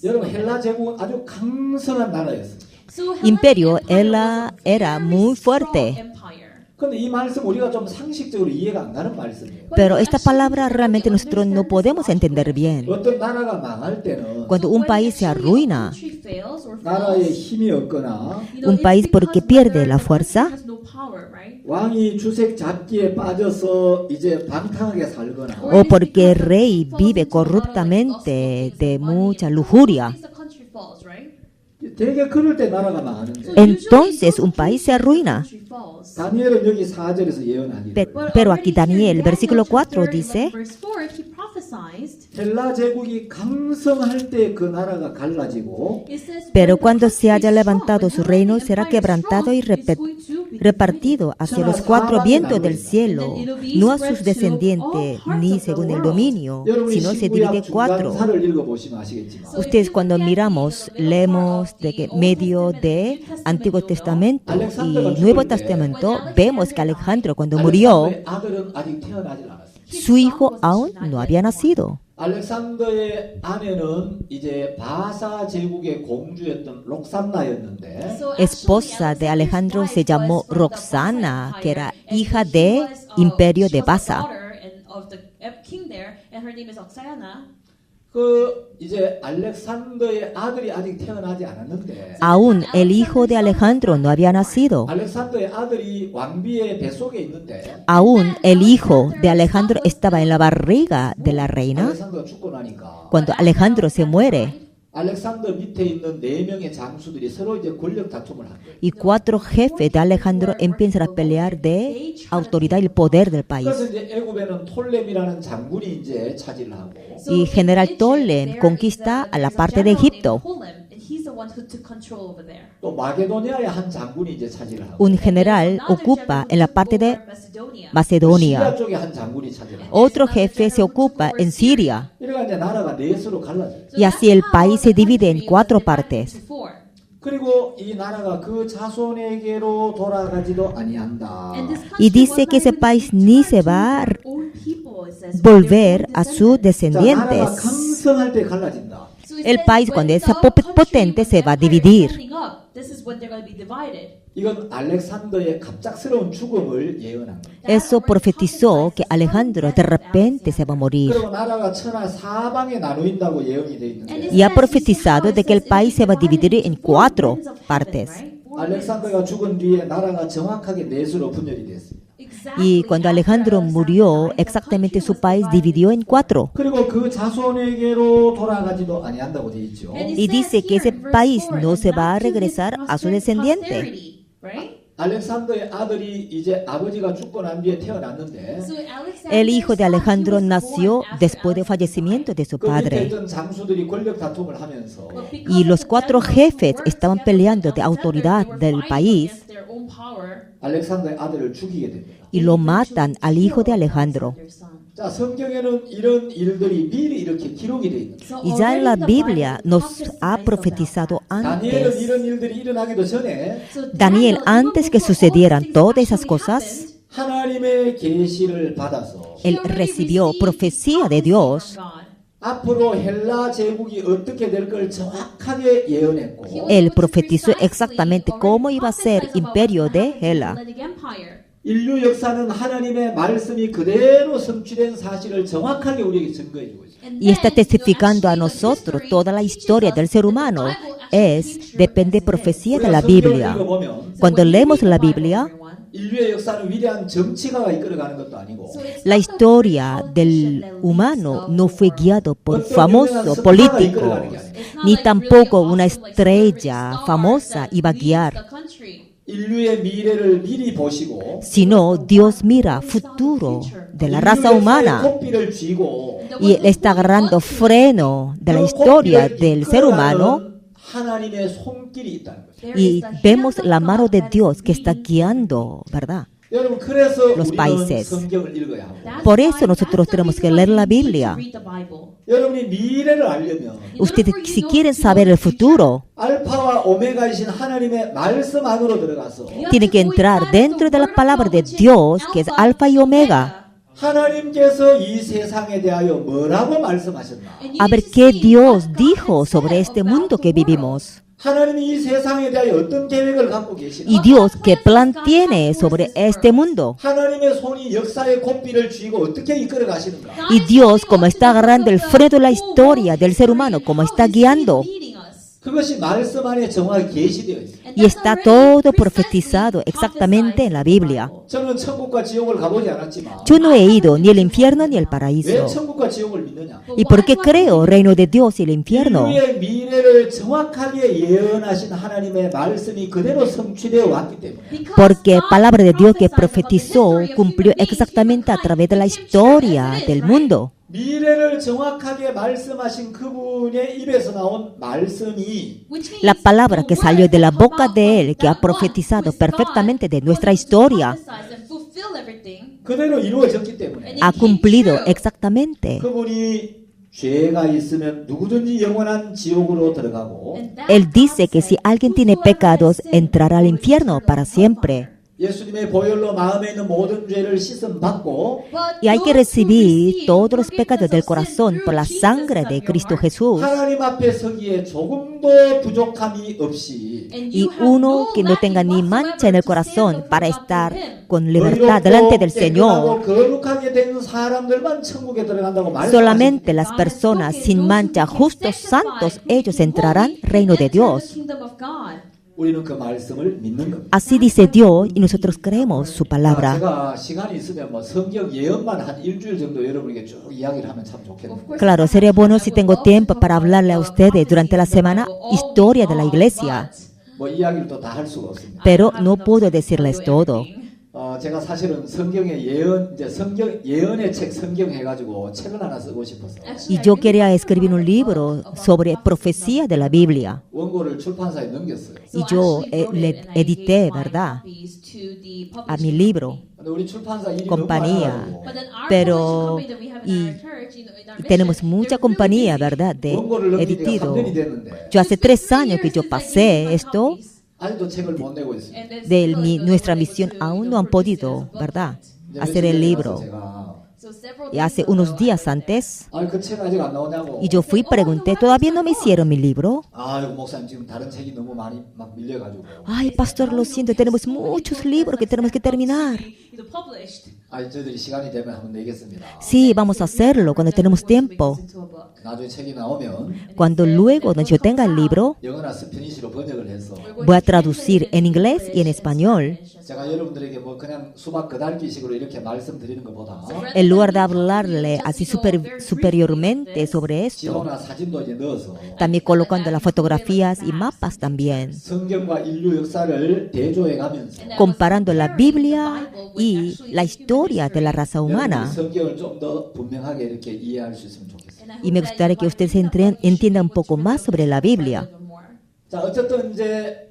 여러분 헬라 제국은 아주 강성한 나라였어요. imperio era muy fuerte. 근데 이 말씀 우리가 좀 상식적으로 이해가 안 가는 말씀이에요. Pero esta palabra realmente nosotros no podemos entender bien. 어떤 나라가 망할 때는 Cuando un país se arruina, 나라에 힘이 없거나 un país porque pierde la fuerza, 왕이 주색 잡기에 빠져서 이제 방탕하게 살거나 o porque el rey vive corruptamente de mucha lujuria, 되게 그럴 때 나라가 망하는데 entonces un país se arruina. 다니엘은 여기 4절에서 예언하기를 Pero aquí Daniel, versículo 4 dice, 헬라 제국이 강성할 때 그 나라가 갈라지고 pero cuando se haya levantado su reino será quebrantado y repartido hacia los cuatro vientos del cielo, no a sus descendientes, ni según el dominio, sino se divide cuatro. 중간사를 읽어보시면 아시겠지만 Ustedes cuando leemos de que medio de Antiguo Testamento y Nuevo Testamento, vemos que Alejandro cuando murió, 알렉산더의 아들은 아직 태어나질 않았습니다. su hijo aún no había nacido. 알렉산더의 아내는 이제 바사 제국의 공주였던 록산나였는데 Esposa de Alejandro se llamó Roxana, que era hija de Imperio de Baza. 그 이제 알렉산더의 아들이 아직 태어나지 않았는데 Aún el hijo de Alejandro no había nacido. 알렉산더의 아들이 왕비의 뱃속에 있는데 Aún el hijo de Alejandro estaba en la barriga de la reina. 알렉산더가 죽고 나니까 Cuando Alejandro se muere, 알렉산더 밑에 있는 4명의 장수들이 서로 이제 권력 다툼을 한 거예요. y cuatro jefes de Alejandro empiezan a pelear de autoridad y poder del país. 그래서 이제 애굽에는 톨렘이라는 장군이 이제 차지를 하고 Y general Ptolemy conquista a la parte de Egipto. 또 마게도니아의 한 장군이 이제 차지를 하고 Un general ocupa en la parte de 시리아 Macedonia. 쪽에 한 장군이 차지를 하고 Otro jefe se ocupa en Siria. 이래가 이제 나라가 넷으로 갈라져요. Y así el país se divide en cuatro partes. 그리고 이 나라가 그 자손에게로 돌아가지도 아니한다. Y dice que ese país ni se va a volver a sus 자, 나라가 descendientes. 강성할 때 갈라진다. El país cuando es potente se va a dividir. 이건 알렉산더의 갑작스러운 죽음을 예언한 거예요. Eso profetizó que Alejandro de repente se va a morir. 그리고 나라가 천하 사방에 나누인다고 예언이 돼 있는데 Y ha profetizado de que el país se va a dividir en cuatro partes. 알렉산더가 죽은 뒤에 나라가 정확하게 넷으로 분열이 됐습니다. Y cuando Alejandro murió, exactamente su país dividió en cuatro. 그리고 그 자손에게로 돌아가지도 아니한다고 돼 있죠. Y dice que ese país no se va a regresar a su descendiente. 알렉산더의 아들이 이제 아버지가 죽고 난 뒤에 태어났는데 El hijo de Alejandro nació después del fallecimiento de su 그 밑에 padre. 있던 장수들이 권력 다툼을 하면서 Y los cuatro jefes estaban peleando de autoridad del país 알렉산더의 아들을 죽이게 됩니다. y lo matan al hijo de Alejandro. 자, 성경에는 이런 일들이 미리 이렇게 기록이 돼 있는 거예요. Y ya en la Biblia nos ha profetizado 다니엘은 antes. 이런 일들이 일어나기도 전에 Daniel, antes que sucedieran todas esas cosas, 하나님의 계시를 받아서 él recibió profecía de Dios. 앞으로 헬라 제국이 어떻게 될 걸 정확하게 예언했고 Él profetizó exactamente cómo iba a ser imperio de Hela. 인류 역사는 하나님의 말씀이 그대로 성취된 사실을 정확하게 우리에게 증거해 주고 있어요. Y está testificando a nosotros toda la historia del ser humano. Depende de profecía de la Biblia. Cuando leemos la Biblia, 인류의 역사는 위대한 정치가가 이끌어가는 것도 아니고 la historia del humano no fue guiado por famosos políticos, ni tampoco una estrella famosa iba a guiar, 인류의 미래를 미리 보시고 sino Dios mira futuro de la raza humana. 코피를 쥐고 Y él está agarrando freno de la historia del ser humano. 하나님의 손길이 있다는 거죠. Y vemos la mano de Dios que está guiando, ¿verdad? 여러분 그래서 Los 우리는 países. 성경을 읽어야 합니다. Por eso nosotros tenemos que leer la Biblia. 여러분이 미래를 알려면 Ustedes, si quieren saber el futuro, 알파와 오메가이신 하나님의 말씀 안으로 들어가서 tienen que entrar dentro de la palabra de Dios, que es Alfa y Omega, 하나님께서 이 세상에 대하여 뭐라고 말씀하셨나? a ver qué Dios dijo sobre este mundo que vivimos. 하나님이 이 세상에 대하여 어떤 계획을 갖고 계시나? ¿Y Dios qué plan tiene sobre este mundo? 하나님의 손이 역사의 고삐를 쥐고 어떻게 이끌어 가시는가? Y Dios, como está agarrando el freno de la historia del ser humano, como está guiando. 그것이 말씀 안에 정확히 계시되어 있어요. Y está todo profetizado exactamente en la Biblia. 저는 천국과 지옥을 가보지 않았지만 Yo no he ido ni al infierno ni al 왜 paraíso. 천국과 지옥을 믿느냐? ¿Y por qué creo reino de Dios y el infierno? 인류의 미래를 정확하게 예언하신 하나님의 말씀이 그대로 성취되어 왔기 때문에 Porque palabra de Dios que profetizó cumplió exactamente a través de la historia del mundo. 미래를 정확하게 말씀하신 그분의 입에서 나온 말씀이 La palabra que salió de la boca de Él, que ha profetizado perfectamente de nuestra historia, 그대로 이루어졌기 때문에 ha cumplido exactamente. 그분이 죄가 있으면 누구든지 영원한 지옥으로 들어가고 Él dice que si alguien tiene pecados, entrará al infierno para siempre. 예수님의 보혈로 마음에 있는 모든 죄를 씻음 받고 Y hay que recibir todos los pecados del corazón por la sangre de Cristo Jesús. 하나님 앞에 서기에 조금도 부족함이 없이 Y uno que no tenga ni mancha en el corazón para estar con libertad delante del Señor. 거룩하게 된 사람들만 천국에 들어간다고 Solamente las personas sin mancha, justos, santos, ellos entrarán al reino de Dios. 우리는 그 말씀을 믿는 겁니다. Así dice Dios y nosotros creemos su palabra. 제가 시간이 있으면 뭐 성경 예언만 한 일주일 정도 여러분에게 쭉 이야기를 하면 참 좋겠네요. Claro, sería bueno si tengo tiempo para hablarle a ustedes durante la semana historia de la iglesia, 뭐 이야기를 또 다 할 수가 없습니다. pero no puedo decirles todo. 제가 사실은 성경의 예언 이제 성경 예언의 책 성경 해가지고 책을 하나 쓰고 싶어서 Y yo quería escribir un libro sobre profecía de la Biblia. 원고를 출판사에 넘겼어요. Y yo le edité, ¿verdad? A mi libro, 근데 우리 출판사 일이 compañía. 너무 많아가지고 Pero y tenemos mucha compañía, ¿verdad? De 원고를 넘긴 지가 editido. 3년이 됐는데 Yo hace 3 años que yo pasé esto. 아직도 책을 못 내고 있습니다. De nuestra misión aún no han podido, ¿verdad? 이제 Hacer 며칠 el 전에 libro. 가서 제가 Y hace unos días antes, 그 책 아직 안 나오냐고. y yo fui y pregunté, ¿todavía no me hicieron mi libro? 이거 목사님 지금 다른 책이 너무 많이 막 밀려가지고. Ay, pastor, lo siento, tenemos muchos libros que tenemos que terminar. 저희들이 시간이 되면 한번 내겠습니다. Sí, vamos a hacerlo cuando tenemos tiempo. 나중에 책이 나오면 Cuando luego yo tenga el libro, 영어나 스페니시로 번역을 해서 voy a traducir en inglés y en español. 제가 여러분들에게 뭐 그냥 수박 그달기식으로 이렇게 말씀드리는 것보다 En lugar de hablarle así superiormente sobre esto, 지도나 사진도 이제 넣어서 también colocando las fotografías y mapas también, 성경과 인류 역사를 대조해 가면서 comparando la Biblia y la historia de la raza humana. 성경을 좀 더 분명하게 이렇게 이해할 수 있으면 좋겠습니다. Y me gustaría que ustedes entiendan un poco más sobre la Biblia. 자, 어쨌든 이제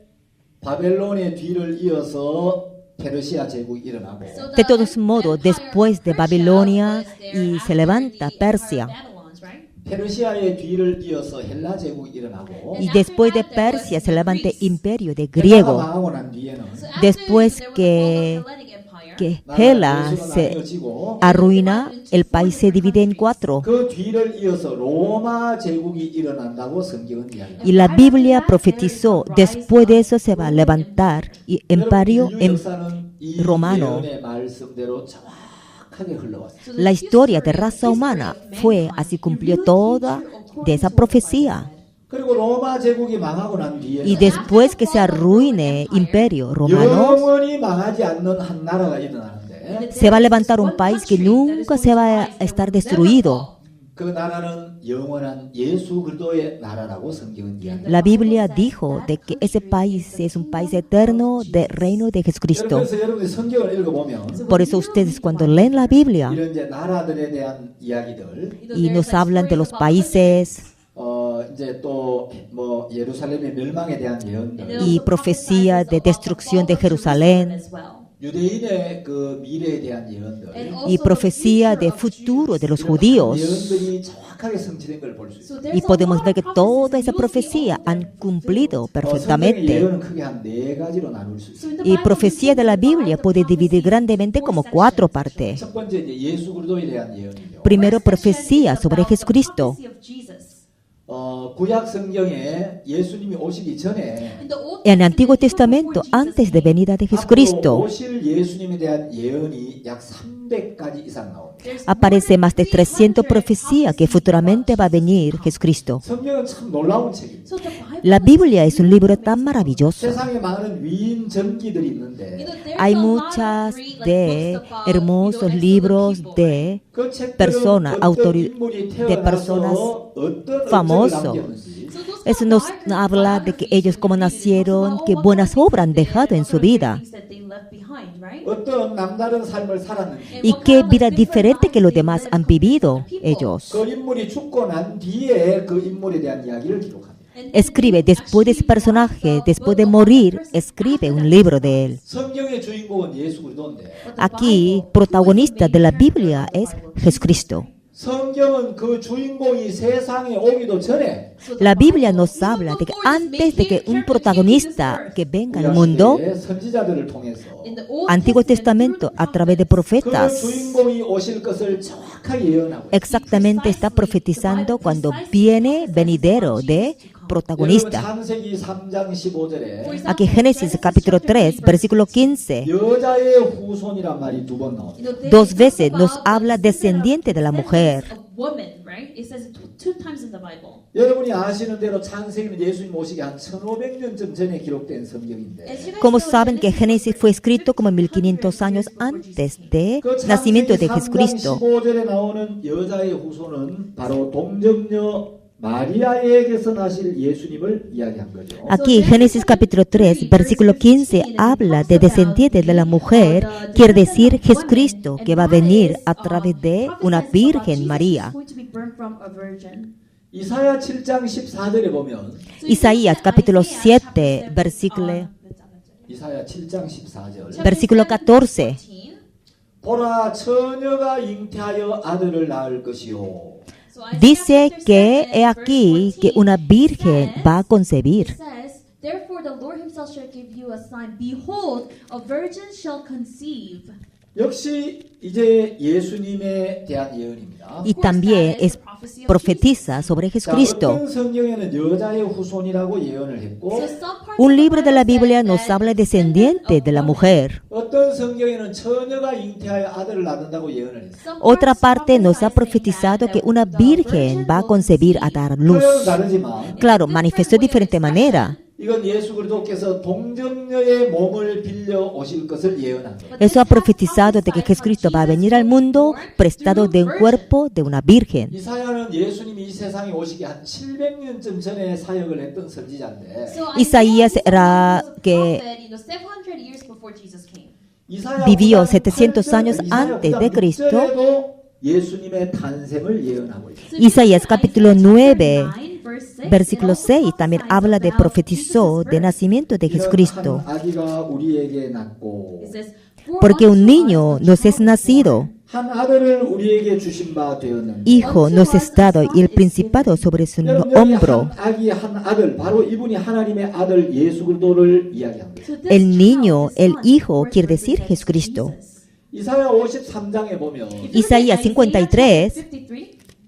바벨론의 뒤를 이어서 페르시아 제국이 일어나고 De todos modos, después de Babilonia y se levanta Persia. 페르시아의 뒤를 이어서 헬라 제국이 일어나고 Y después de Persia se levanta el imperio de 헬라가 griego. 망하고 난 뒤에는 Después que Hela se arruina, el país se divide en 4. 그 뒤를 이어서 로마 제국이 일어난다고 성경은 이야기합니다. Y la Biblia profetizó, después de eso se va a levantar el imperio romano. 예언의 말씀대로 정확하게 흘러왔어요. La historia de raza humana fue así, cumplió toda de esa profecía. 그리고 로마 제국이 망하고 난 뒤에 Y después que se arruine imperio romano, 영원히 망하지 않는 한 나라가 일어나는데 se va a levantar un país que nunca se va a estar destruido. 그 나라는 영원한 예수 그리스도의 나라라고 성경은 이야기합니다. La Biblia dijo de que ese país es un país eterno del reino de Jesucristo. 그래서 여러분이 성경을 읽어보면 Por eso ustedes cuando leen la Biblia 이런 이제 나라들에 대한 이야기들 y nos hablan de los países 이제 또 뭐 예루살렘의 멸망에 대한 예언들 y profecía de destrucción de Jerusalén 유대인의 그 미래에 대한 예언들 y profecía de futuro de los judíos. 예언들이 정확하게 성취된 걸 볼 수 있어요. Y podemos ver que toda esa profecía han cumplido 성경의 perfectamente. 예언은 크게 한 4가지로 나눌 수 있어요. Y profecía de la Biblia puede dividir grandemente como 4 partes. 첫 번째 이제 예수 그리스도에 대한 예언이죠. Primero, profecía sobre Jesucristo. 구약 성경에 예수님이 오시기 전에 In the Old En el Antiguo Testament, Testamento, before Jesus antes de came, venida de 앞으로 Jesucristo, 오실 예수님에 대한 예언이 약 300가지 이상 나옵니다. there's aparece more más de than 300 300 profecías que futuramente va a venir Jesucristo. 성경은 참 놀라운 책입니다. So the Bible La is Biblia es un libro tan maravilloso. 세상에 많은 위인 전기들이 있는데 Hay muchas de hermosos libros de 그 책들은 personas, 어떤 인물이 de personas 태어나서 어떤 famosos. 업적을 남겼는지 Eso nos habla de que ellos cómo nacieron, qué buenas obras han dejado en su vida 어떤 남다른 삶을 살았는지 y qué vida diferente que los demás han vivido ellos. 그 인물이 죽고 난 뒤에 그 인물에 대한 이야기를 기록합니다. Escribe después de ese personaje, después de morir, escribe un libro de él. 성경의 주인공은 예수 그리스도인데 Aquí, protagonista de la Biblia es Jesucristo. 성경은 그 주인공이 세상에 오기도 전에 La Biblia nos habla de que antes de que un protagonista que venga al mundo, 구약 시대의 선지자들을 통해서 Antiguo Testamento, a través de 그 profetas, 주인공이 오실 것을 정확하게 예언하고 있어요. exactamente está profetizando cuando viene venidero de 여러분 protagonista. 창세기 3장 15절에 Aquí Génesis capítulo 3, versículo 15, 여자의 후손이란 말이 두 번 나옵니다. dos veces nos habla descendiente de la mujer. 여러분이 아시는 대로 창세기는 예수님 오시기 한 1500년쯤 전에 기록된 성경인데 Como saben que Génesis fue escrito como 1500 años antes de 그 nacimiento 창세기 de 3장 Jesucristo. 15절에 나오는 여자의 후손은 바로 동정녀 마리아에게서 나실 예수님을 이야기한 거죠. Aquí Génesis capítulo 3, versículo 15 habla de descendiente de la mujer, quiere decir Jesucristo que va a venir a través de una Virgen María. 이사야 7장 14절에 보면 Isaías capítulo 7, 이사야 7장 14절 versículo 14. 보라 처녀가 잉태하여 아들을 낳을 것이요 Dice que he aquí que una virgen va a concebir. Therefore the Lord himself shall give you a sign. Behold, a virgin shall conceive. 역시 이제 예수님에 대한 예언입니다. Y también es profetiza sobre 자, Jesucristo. 어떤 성경에는 여자의 후손이라고 예언을 했고 Un libro de la Biblia nos habla descendiente de la mujer. 어떤 성경에는 처녀가 잉태하여 아들을 낳는다고 예언을 했어요. Otra parte nos ha profetizado que una virgen va a concebir a dar luz. 표현은 다르지만 Claro, manifestó de diferente manera. 이건 예수 그리스도께서 동정녀의 몸을 빌려 오실 것을 예언한 거예요. Eso ha profetizado de que Jesucristo va a venir al mundo prestado de un cuerpo de una virgen. 이사야는 예수님이 이 세상에 오시기 한 700년쯤 전에 사역을 했던 선지자인데 Isaías era que 이사야 vivió 9장 700 años 8절, antes 이사야 de 9장 Cristo. 6절에도 예수님의 탄생을 예언하고 있어요. Isaías capítulo 9, versículo 6 también habla de profetizó de nacimiento de Jesucristo. 한 아기가 우리에게 낳고 Porque un niño nos es nacido, 한 아들을 우리에게 주신 바 되었는데 hijo nos es dado y el principado sobre su 여러분, 여기 hombro. 한 아기 한 아들 바로 이분이 하나님의 아들 예수 그리스도를 이야기한 거예요. El niño, el hijo, quiere decir Jesucristo. 이사야 53장에 보면 Isaías 53,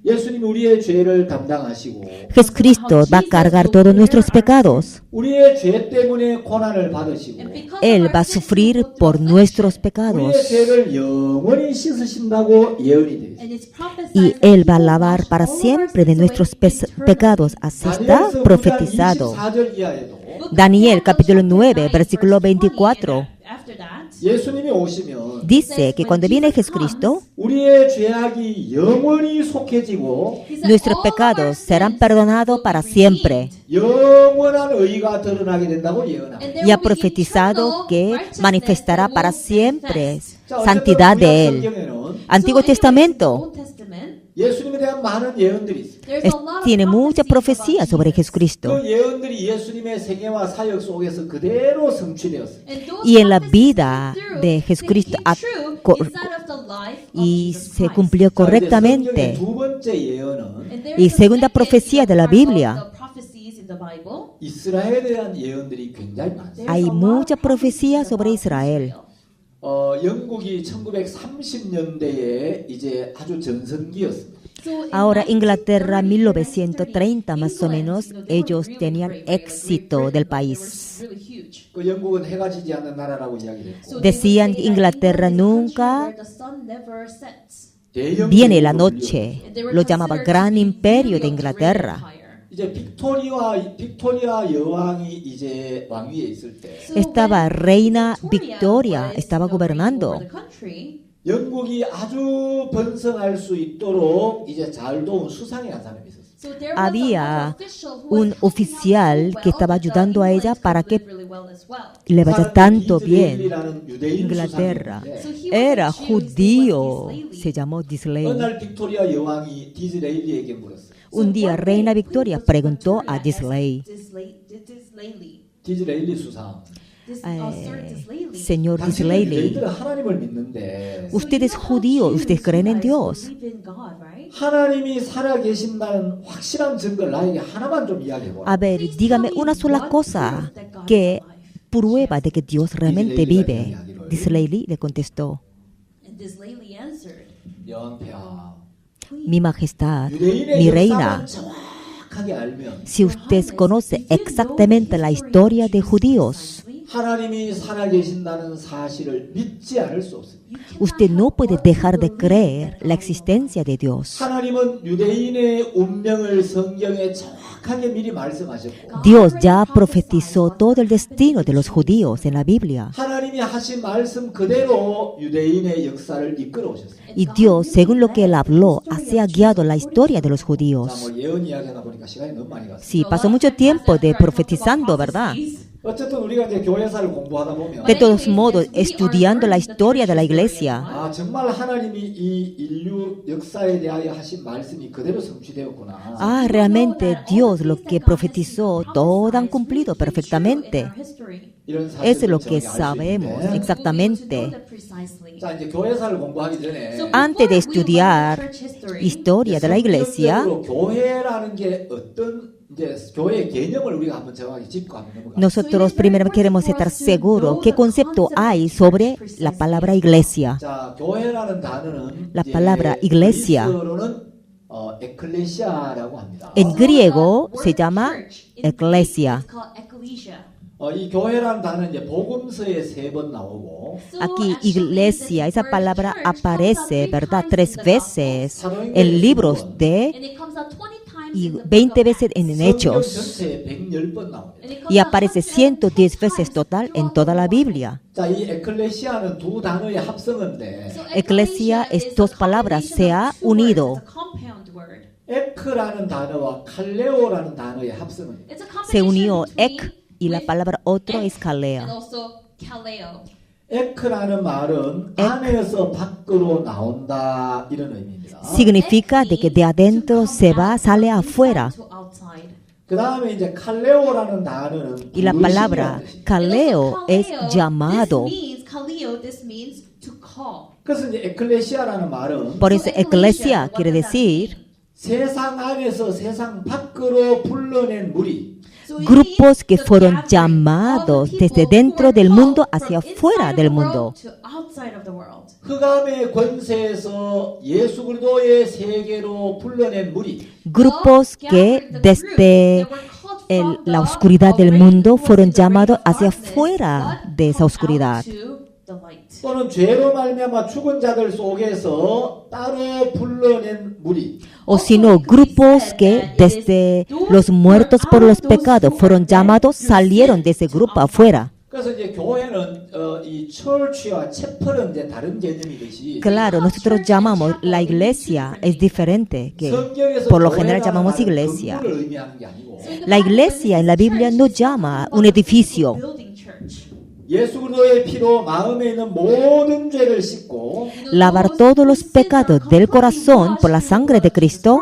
예수님 우리의 죄를 담당하시고 Jesucristo va a cargar todos nuestros pecados. 우리의 죄 때문에 고난을 받으시고 Él va a sufrir por nuestros 우리의 pecados. 죄를 영원히 씻으신다고 예언이 되어 있어요. Y Él va a lavar para siempre de nuestros pecados. Así está 다니엘서 9장 profetizado. 24절 이하에도 Daniel capítulo 9, versículo 24, 예수님이 오시면 dice que cuando viene Jesucristo, 우리의 죄악이 영원히 속해지고 nuestros pecados serán perdonados para siempre. 영원한 의가 드러나게 된다고 예언합니다. Y ha profetizado que manifestará para siempre 자, santidad 어쨌든 de Él. 성경에는 Antiguo Testamento 예수님에 대한 많은 예언들이 있어요. tiene mucha profecía sobre Jesucristo. 그 예언들이 예수님의 생애와 사역 속에서 그대로 성취되었어요. Y en la vida de Jesucristo y se cumplió correctamente. 두 번째 예언은 Y segunda profecía de la Biblia, 이스라엘에 대한 예언들이 굉장히 많아요. hay mucha profecía sobre Israel. 영국이 1930년대에 이제 아주 전성기였습니다. Ahora, Inglaterra, 1930 más o menos, ellos tenían éxito del país. 그 영국은 해가 지지 않는 나라라고 이야기를 했고 Decían que Inglaterra nunca 대영 viene la noche. Lo llamaba Gran Imperio de Inglaterra. 이제 빅토리아 여왕이 이제 왕위에 있을 때 Estaba Reina Victoria, estaba gobernando. 영국이 아주 번성할 수 있도록 이제 잘 도운 수상이 한 사람이 있었어요. Había un oficial que estaba ayudando a ella para que le vaya tanto bien. 디즈레일리라는 유대인 Inglaterra. 수상인데 Era judío, se llamó 어느 Disraeli. 날 빅토리아 여왕이 디즈레일리에게 물었어요. Un día Reina Victoria preguntó a Disraeli, 디즈레일리 수상. Señor 당신은 Disraeli, 유대인들은 하나님을 믿는데 usted es judío, ustedes creen en Dios. 하나님이 살아 계신다는 확실한 증거를 나에게 하나만 좀 이야기해 보라. A ver, dígame una sola cosa que prueba de que Dios realmente vive. Disraeli le contestó, 영폐하. mi majestad, 유대인의 mi 역사만 reina, 정확하게 알면 si usted conoce exactamente la historia de judíos, 하나님이 살아 계신다는 사실을 믿지 않을 수 없습니다. usted no puede dejar de creer la existencia de Dios. 하나님은 유대인의 운명을 성경에 정확하게 미리 말씀하셨고 Dios ya profetizó todo el destino de los judíos en la Biblia. 하나님이 하신 말씀 그대로 유대인의 역사를 이끌어 오셨습니다. Y Dios, según lo que Él habló, así ha guiado la historia de los 자, judíos. 뭐 예언 이야기하다 보니까 시간이 너무 많이 갔어요. Sí, pasó mucho tiempo de profetizando, ¿verdad? 어쨌든 우리가 이제 교회사를 공부하다 보면 De todos modos, estudiando la historia de la iglesia, 아 정말 하나님이 이 인류 역사에 대하여 하신 말씀이 그대로 성취되었구나. realmente Dios lo que profetizó, todo han cumplido perfectamente. 이런 Es 사실을 lo que 정확히 알수 sabemos 있는데. exactamente. 자 이제 교회사를 공부하기 전에 Antes de estudiar historia de la iglesia, 성경적으로 교회라는 게 어떤 이제 교회의 개념을 우리가 한번 정확히 짚고 한번 넘어가. nosotros primero queremos estar seguros qué concepto hay sobre la palabra iglesia. 자 교회라는 단어는 La 이제 palabra iglesia. 그리스어로는 에클레시아라고 합니다. En griego se llama eclesia. 이 교회라는 단어는 이제 복음서에 3번 나오고 Aquí iglesia, esa palabra aparece, ¿verdad? 3 veces en libros de y 20 veces en 성경 Hechos. 전체에 110번 나옵니다. Y aparece 110 veces total en toda la Biblia. 자, 이 에클레시아는 두 단어의 합성어인데 Eclesia es dos palabras, se ha unido. 에크라는 단어와 칼레오라는 단어의 합성어입니다. Se unió ek y la palabra otro es kaleo. 에크라는 말은 안에서 밖으로 나온다 이런 의미입니다. Significa de que de adentro se va, sale afuera. 그 다음에 이제 칼레오라는 단어는 Y la palabra kaleo es llamado. 그래서 이제 에클레시아라는 말은 Por eso eclesia quiere decir 세상 안에서 세상 밖으로 불러낸 무리. grupos que fueron llamados desde dentro del mundo hacia afuera del mundo. 흑암의 권세에서 예수 그리스도의 세계로 불러낸 무리. Grupos que desde la oscuridad del mundo fueron llamados hacia afuera de esa oscuridad. 또는 죄로 말미암아 죽은 자들 속에서 따로 불러낸 무리. O sino grupos que desde los muertos por los pecados fueron llamados, salieron de ese grupo afuera. 그래서 이제 교회는 이 church와 chapel은 이제 다른 개념이듯이 Claro, nosotros llamamos la iglesia, es diferente que 성경에서 por lo general 교회라는 llamamos 말은 iglesia. 건물을 의미하는 게 아니고 La iglesia en la Biblia no llama un edificio. 예수 그리스도의 피로 마음에 있는 모든 죄를 씻고 Lavar todos los pecados del corazón por la sangre de Cristo.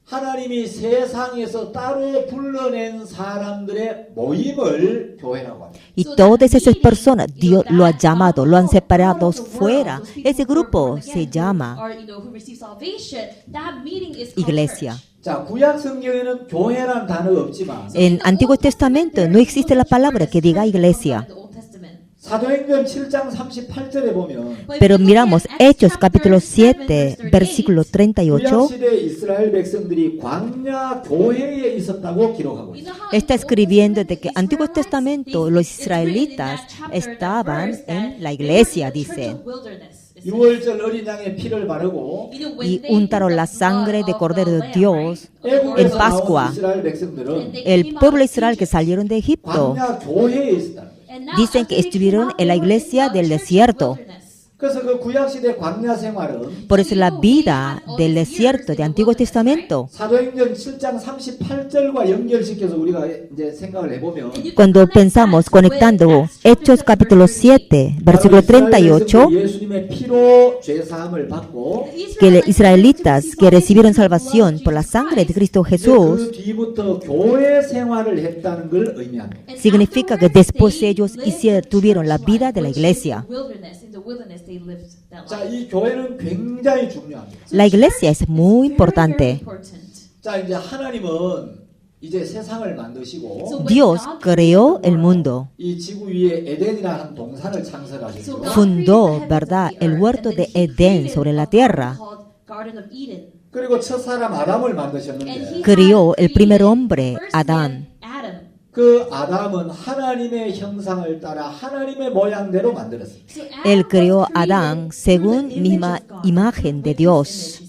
하나님이 세상에서 따로 불러낸 사람들의 모임을 교회라고 합니다. Y todas esas personas, Dios lo ha llamado, lo han separado fuera. Ese grupo se llama iglesia. 자, 구약 성경에는 교회라는 단어가 없지만 En Antiguo Testamento no existe la palabra que diga iglesia. 사도행전 7장 38절에 보면 Pero miramos Hechos capítulo 7, versículo 38. 구약시대 이스라엘 백성들이 광야 교회에 있었다고 기록하고 있어요. Está escribiendo de que Antiguo Testamento los israelitas estaban en la iglesia, dice, 6월절 어린 양의 피를 바르고 y untaron la sangre de Cordero de Dios en 애굽에서 나온 Pascua. 이스라엘 백성들은 El pueblo de Israel que salieron de Egipto 광야 교회에 있었다. dicen que estuvieron en la iglesia del desierto. 그래서 그 구약시대 광야 생활은 Por eso la vida del desierto de Antiguo Testamento, 사도행전 7장 38절과 연결시켜서 우리가 이제 생각을 해보면 cuando pensamos conectando Hechos capítulo 7, versículo 38, 예수님의 피로 죄사함을 받고 que los israelitas que recibieron salvación por la sangre de Cristo Jesús, 그 뒤부터 교회 생활을 했다는 걸 의미합니다. significa que después ellos tuvieron la vida de la iglesia. 자, 이 교회는 굉장히 중요합니다. La iglesia es muy importante. 자, 이제 하나님은 이제 세상을 만드시고 Dios creó el mundo, 이 지구 위에 에덴이라는 한 동산을 창설하셨죠. fundó, ¿verdad?, el huerto de Edén sobre la tierra. 그리고 첫 사람 아담을 만드셨는데 Crió el primer hombre, Adán. 그 아담은 하나님의 형상을 따라 하나님의 모양대로 만들었어요. Él creó a Adán según misma imagen de Dios.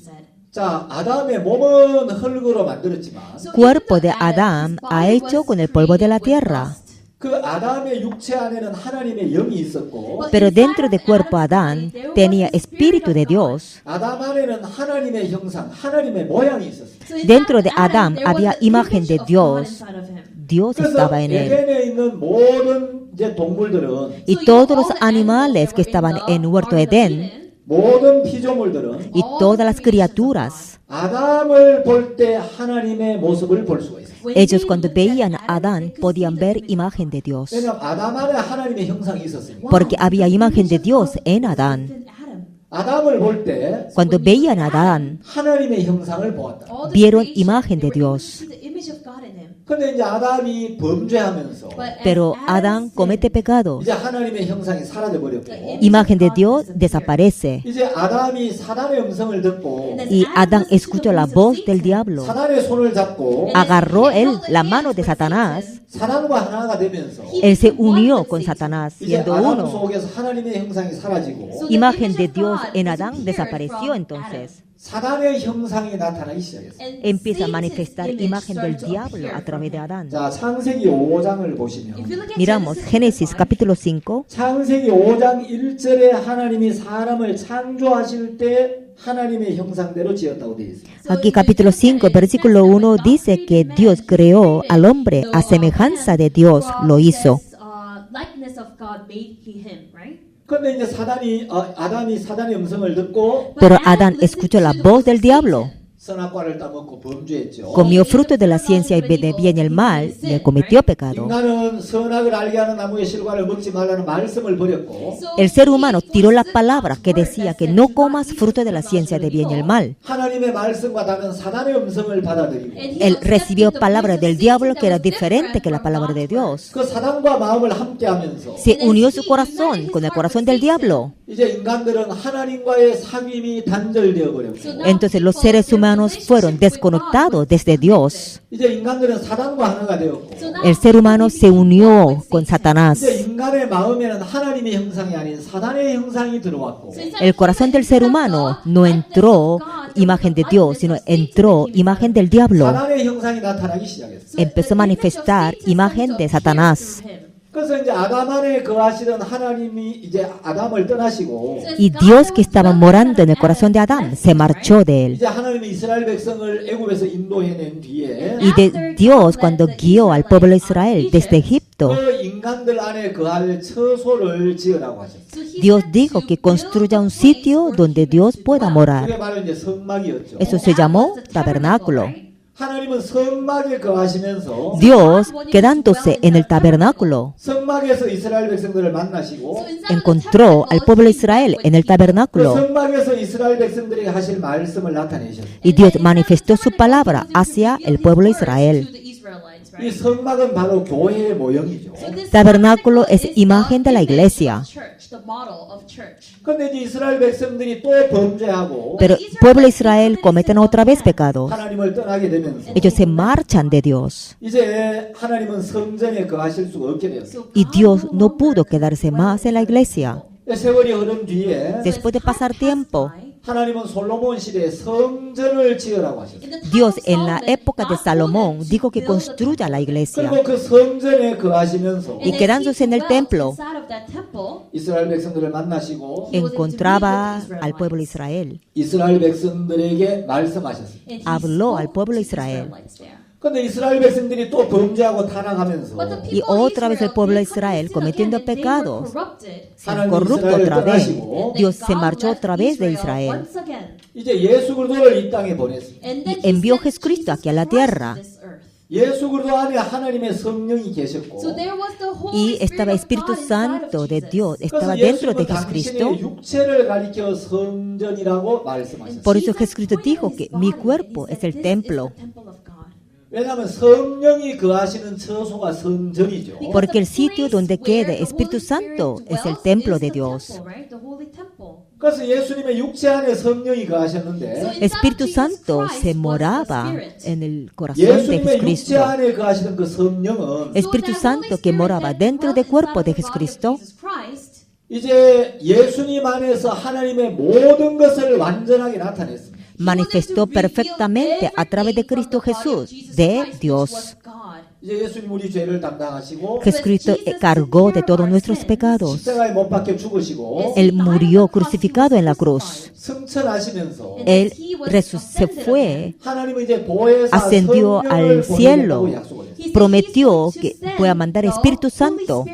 자, 아담의 몸은 흙으로 만들었지만 Cuerpo de Adán ha hecho con el polvo de la tierra. 그 아담의 육체 안에는 하나님의 영이 있었고 Pero dentro del cuerpo Adán tenía espíritu de Dios. 아담 안에는 하나님의 형상, 하나님의 모양이 있었어요. Dentro de Adán había imagen de Dios. Dios 그래서 estaba en él. 에덴에 있는 모든 이제 동물들은 Y todos los animales que estaban en huerto Edén 모든 피조물들은 y todas las criaturas, 아담을 볼 때 하나님의 모습을 볼 수가 있어요. ellos cuando veían a Adán podían ver imagen de Dios. 왜냐하면 아담 안에 하나님의 형상이 있었으니까. Porque había imagen de Dios en Adán. 아담을 볼 때 Cuando veían a Adán, 하나님의 형상을 보았다. vieron imagen deOs. 근데 이제 아담이 범죄하면서 Pero Adán comete pecado. 이제 하나님의 형상이 사라져 버렸고 Imagen de Dios desaparece. 이제 아담이 사단의 음성을 듣고 Y Adán escuchó la voz del diablo. 사단의 손을 잡고 Agarró él la mano de Satanás. 사단과 하나가 되면서 Él se unió con Satanás, 이제 siendo 아담 uno. 속에서 하나님의 형상이 사라지고 Imagen de Dios en Adán desapareció entonces. 사단의 형상이 나타나기 시작했어요. Empieza a manifestar imagen del diablo a través de Adán. 자, 창세기 5장을 보시면 Miramos Génesis capítulo 5. 창세기 5장 1절에 하나님이 사람을 창조하실 때 하나님의 형상대로 지었다고 되어 있습니다. Aquí capítulo 5, versículo 1 dice que Dios creó al hombre a semejanza de Dios, lo hizo. 그런데 이제 아담이 사단의 음성을 듣고 Pero Adán escuchó la voz del diablo. 선악과를 따먹고 범죄했죠. Comió fruto de la ciencia de bien y el mal y cometió pecado. 인간은 선악을 알게 하는 나무의 실과를 먹지 말라는 말씀을 버렸고 El ser humano tiró la palabra que decía que no comas fruto de la ciencia de bien y el mal. 하나님의 말씀과 다른 사단의 음성을 받아들이고 Él recibió palabra del diablo que era diferente que la palabra de Dios. 그 사단과 마음을 함께하면서 Se unió su corazón con el corazón del diablo. 이제 인간들은 하나님과의 사귐이 단절되어 버렸고 Entonces los seres humanos fueron desconectados desde Dios. 이제 인간들은 사단과 하나가 되었고 El ser humano se unió con Satanás. 이제 인간의 마음에는 하나님의 형상이 아닌 사단의 형상이 들어왔고 El corazón del ser humano no entró imagen de Dios, sino entró imagen del diablo. 사단의 형상이 나타나기 시작했어요. Empezó a manifestar imagen de Satanás. 그래서 이제 아담 안에 거하시던 하나님이 이제 아담을 떠나시고 Y Dios que estaba morando en el corazón de Adán se marchó de él. 이제 하나님이 이스라엘 백성을 애굽에서 인도해낸 뒤에 Y de Dios cuando guió al pueblo de Israel desde Egipto, 그 인간들 안에 거할 처소를 지으라고 하셨어요. Dios dijo que construya un sitio donde Dios pueda morar. 그게 바로 이제 성막이었죠. Eso se llamó tabernáculo. 하나님은 성막에 거하시면서 Dios, quedándose en el tabernáculo, 성막에서 이스라엘 백성들을 만나시고 encontró al pueblo de Israel en el 그 tabernáculo. 성막에서 이스라엘 백성들에게 하실 말씀을 나타내셨어요. Y Dios manifestó su palabra hacia el pueblo de Israel. 이 성막은 바로 교회의 모형이죠. So this Tabernáculo es is imagen de la the image iglesia. of church, the model of church. 그런데 이제 이스라엘 백성들이 또 범죄하고 Pero el pueblo de Israel cometen otra vez pecado. 하나님을 떠나게 되면서 Ellos se marchan de Dios. 이제 하나님은 성전에 거하실 수가 없게 되었어요. So Y God Dios no no longer pudo quedarse más en la iglesia. 세월이 흐른 뒤에 Después de pasar tiempo, 하나님은 솔로몬 시대에 성전을 지으라고 하셨어요. in the time Dios of en la Solomon, época de God Salomón told them dijo to que build the construya la iglesia. 그리고 그 성전에 거하시면서 And Y as quedándose he en el dwelt templo, inside of that temple, 이스라엘 백성들을 만나시고 encontraba al pueblo de Israel. 이스라엘 백성들에게 말씀하셨어요. and he Habló al spoke pueblo de to the Israel. Israelites there. 그런데 이스라엘 백성들이 또 범죄하고 타락하면서 But the Y people of otra vez el Israel, pueblo de they Israel committed sin cometiendo again, and they were pecados. corrupted. Se 하나님 corrupto 이스라엘을 otra vez. 떠나시고 Dios Then se God marchó left otra vez de Israel Israel once again. 이제 예수 그리스도를 이 땅에 보냈어요. And then y he envió sent Jesucristo Jesus aquí a la Christ tierra. to this earth. 예수 그리스도 안에 하나님의 성령이 계셨고 So there was the Holy Y Spirit estaba of Espíritu God inside of Santo de Jesus. Dios, estaba 그래서 dentro de 예수님은 Jesucristo. 당신의 육체를 가리켜 성전이라고 말씀하셨어요. Por eso Jesucristo dijo que mi cuerpo es el templo. 왜냐하면 성령이 거하시는 처소가 성전이죠. Porque el sitio donde queda Espíritu Santo es el templo de Dios. 그래서 예수님의 육체 안에 성령이 거하셨는데 Espíritu Santo se moraba en el corazón de 예수님의 육체 Jesucristo. 안에 거하시는 그 성령은 Espíritu Santo que moraba dentro del cuerpo de Jesucristo 이제 예수님 안에서 하나님의 모든 것을 완전하게 나타냈습니다. manifestó perfectamente a través de Cristo Jesús, de Dios. 이제 예수님 우리 죄를 담당하시고 Jesucristo cargó de todos nuestros pecados. 십자가에 못 박혀 죽으시고 Él murió crucificado en la cruz. 승천하시면서 Él se fue, 하나님은 이제 보혜사 ascendió 성령을 al cielo. 보내겠다고 약속을 했어요. Prometió que pueda mandar Espíritu Santo.